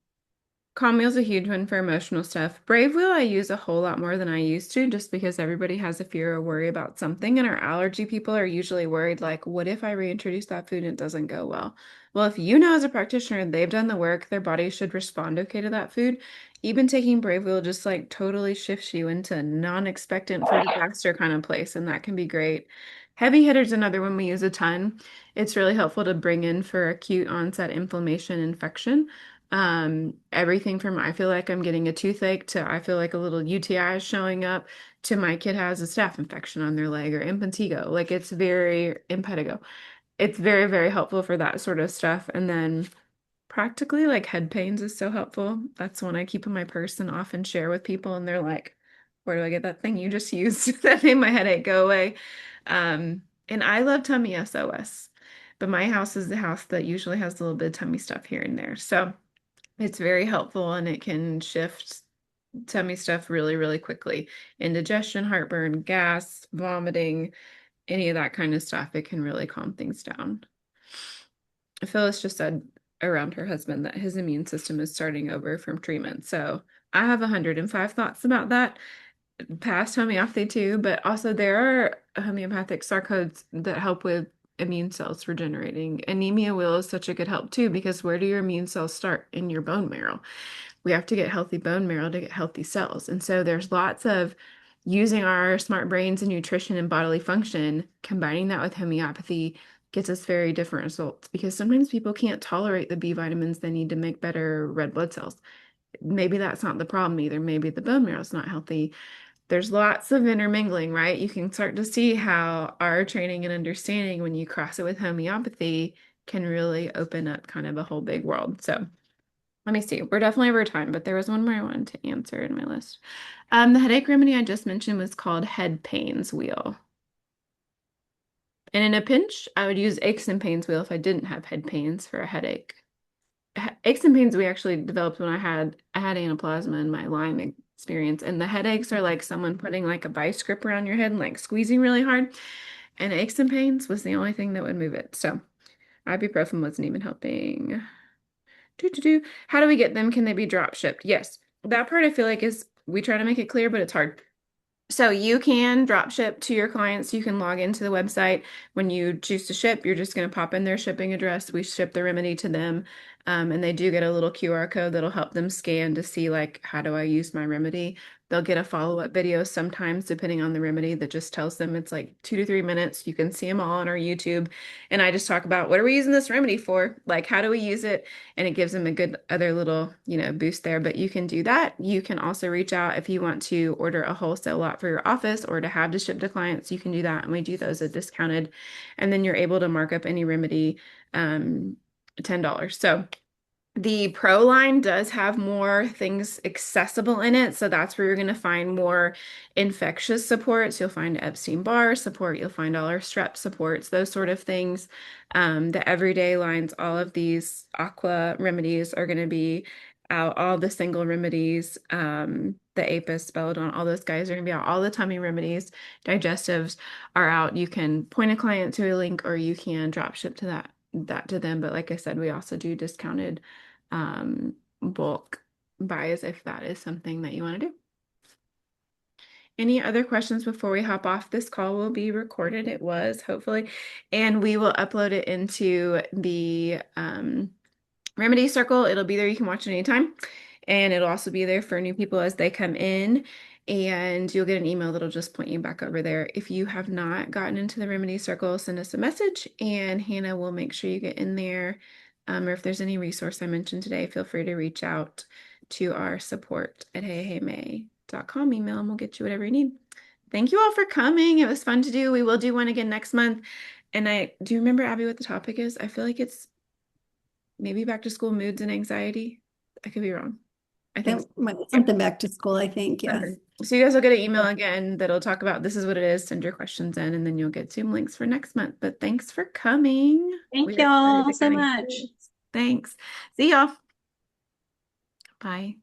Calm Wheel's a huge one for emotional stuff. Brave Wheel I use a whole lot more than I used to just because everybody has a fear or worry about something, and our allergy people are usually worried like, what if I reintroduce that food and it doesn't go well? Well, if you know as a practitioner they've done the work, their body should respond okay to that food. Even taking Brave Wheel just like totally shifts you into a non-expectant food disaster kind of place, and that can be great. Heavy Hitter's another one we use a ton. It's really helpful to bring in for acute onset inflammation infection. Everything from I feel like I'm getting a toothache to I feel like a little UTI is showing up to my kid has a staph infection on their leg or impetigo. Like it's very impetigo. It's very, very helpful for that sort of stuff. And then practically like head pains is so helpful. That's one I keep in my purse and often share with people and they're like, where do I get that thing you just used that made my headache go away? And I love tummy SOS, but my house is the house that usually has a little bit of tummy stuff here and there. So it's very helpful and it can shift tummy stuff really, really quickly. Indigestion, heartburn, gas, vomiting, any of that kind of stuff. It can really calm things down. Phyllis just said around her husband that his immune system is starting over from treatment. So I have 105 thoughts about that. Past homeopathy too, but also there are homeopathic sarcodes that help with immune cells regenerating. Anemia will is such a good help too, because where do your immune cells start? In your bone marrow. We have to get healthy bone marrow to get healthy cells. And so there's lots of using our smart brains and nutrition and bodily function, combining that with homeopathy gets us very different results because sometimes people can't tolerate the B vitamins they need to make better red blood cells. Maybe that's not the problem either. Maybe the bone marrow is not healthy. There's lots of intermingling, right? You can start to see how our training and understanding, when you cross it with homeopathy, can really open up kind of a whole big world. So let me see. We're definitely over time, but there was one more I wanted to answer in my list. The headache remedy I just mentioned was called head pains wheel. And in a pinch, I would use aches and pains wheel if I didn't have head pains for a headache. Aches and pains we actually developed when I had anaplasma in my Lyme experience, and the headaches are like someone putting like a vice grip around your head and like squeezing really hard. And aches and pains was the only thing that would move it. So ibuprofen wasn't even helping. Do. How do we get them? Can they be drop shipped? Yes. That part I feel like is we try to make it clear, but it's hard. So you can drop ship to your clients. You can log into the website. When you choose to ship, you're just going to pop in their shipping address. We ship the remedy to them. And they do get a little QR code that'll help them scan to see like, how do I use my remedy? They'll get a follow-up video sometimes, depending on the remedy, that just tells them it's like 2 to 3 minutes. You can see them all on our YouTube. And I just talk about what are we using this remedy for? Like, how do we use it? And it gives them a good other little, boost there. But you can do that. You can also reach out if you want to order a wholesale lot for your office or to have to ship to clients. You can do that, and we do those at discounted. And then you're able to mark up any remedy um, $10. So the Pro line does have more things accessible in it, so that's where you're going to find more infectious supports. You'll find Epstein-Barr support, you'll find all our strep supports, those sort of things. The everyday lines, all of these aqua remedies are going to be out, all the single remedies, the Apis, Belladonna, all those guys are going to be out. All the tummy remedies, digestives are out. You can point a client to a link or you can drop ship to that to them. But like I said, we also do discounted bulk buys if that is something that you want to do. Any other questions before we hop off? This call will be recorded. It was, hopefully, and we will upload it into the Remedy Circle. It'll be there. You can watch it anytime. And it'll also be there for new people as they come in. And you'll get an email that'll just point you back over there. If you have not gotten into the Remedy Circle, send us a message and Hannah will make sure you get in there. Or if there's any resource I mentioned today, feel free to reach out to our support at heyheymay.com email and we'll get you whatever you need. Thank you all for coming. It was fun to do. We will do one again next month. And do you remember, Abby, what the topic is? I feel like it's maybe back to school moods and anxiety. I could be wrong. I think That so. might be Yep. something back to school, I think. Yes. Okay. So you guys will get an email again that'll talk about this is what it is. Send your questions in, and then you'll get Zoom links for next month. But thanks for coming. Thank We're excited y'all to so kind of much. thanks. See y'all. Bye.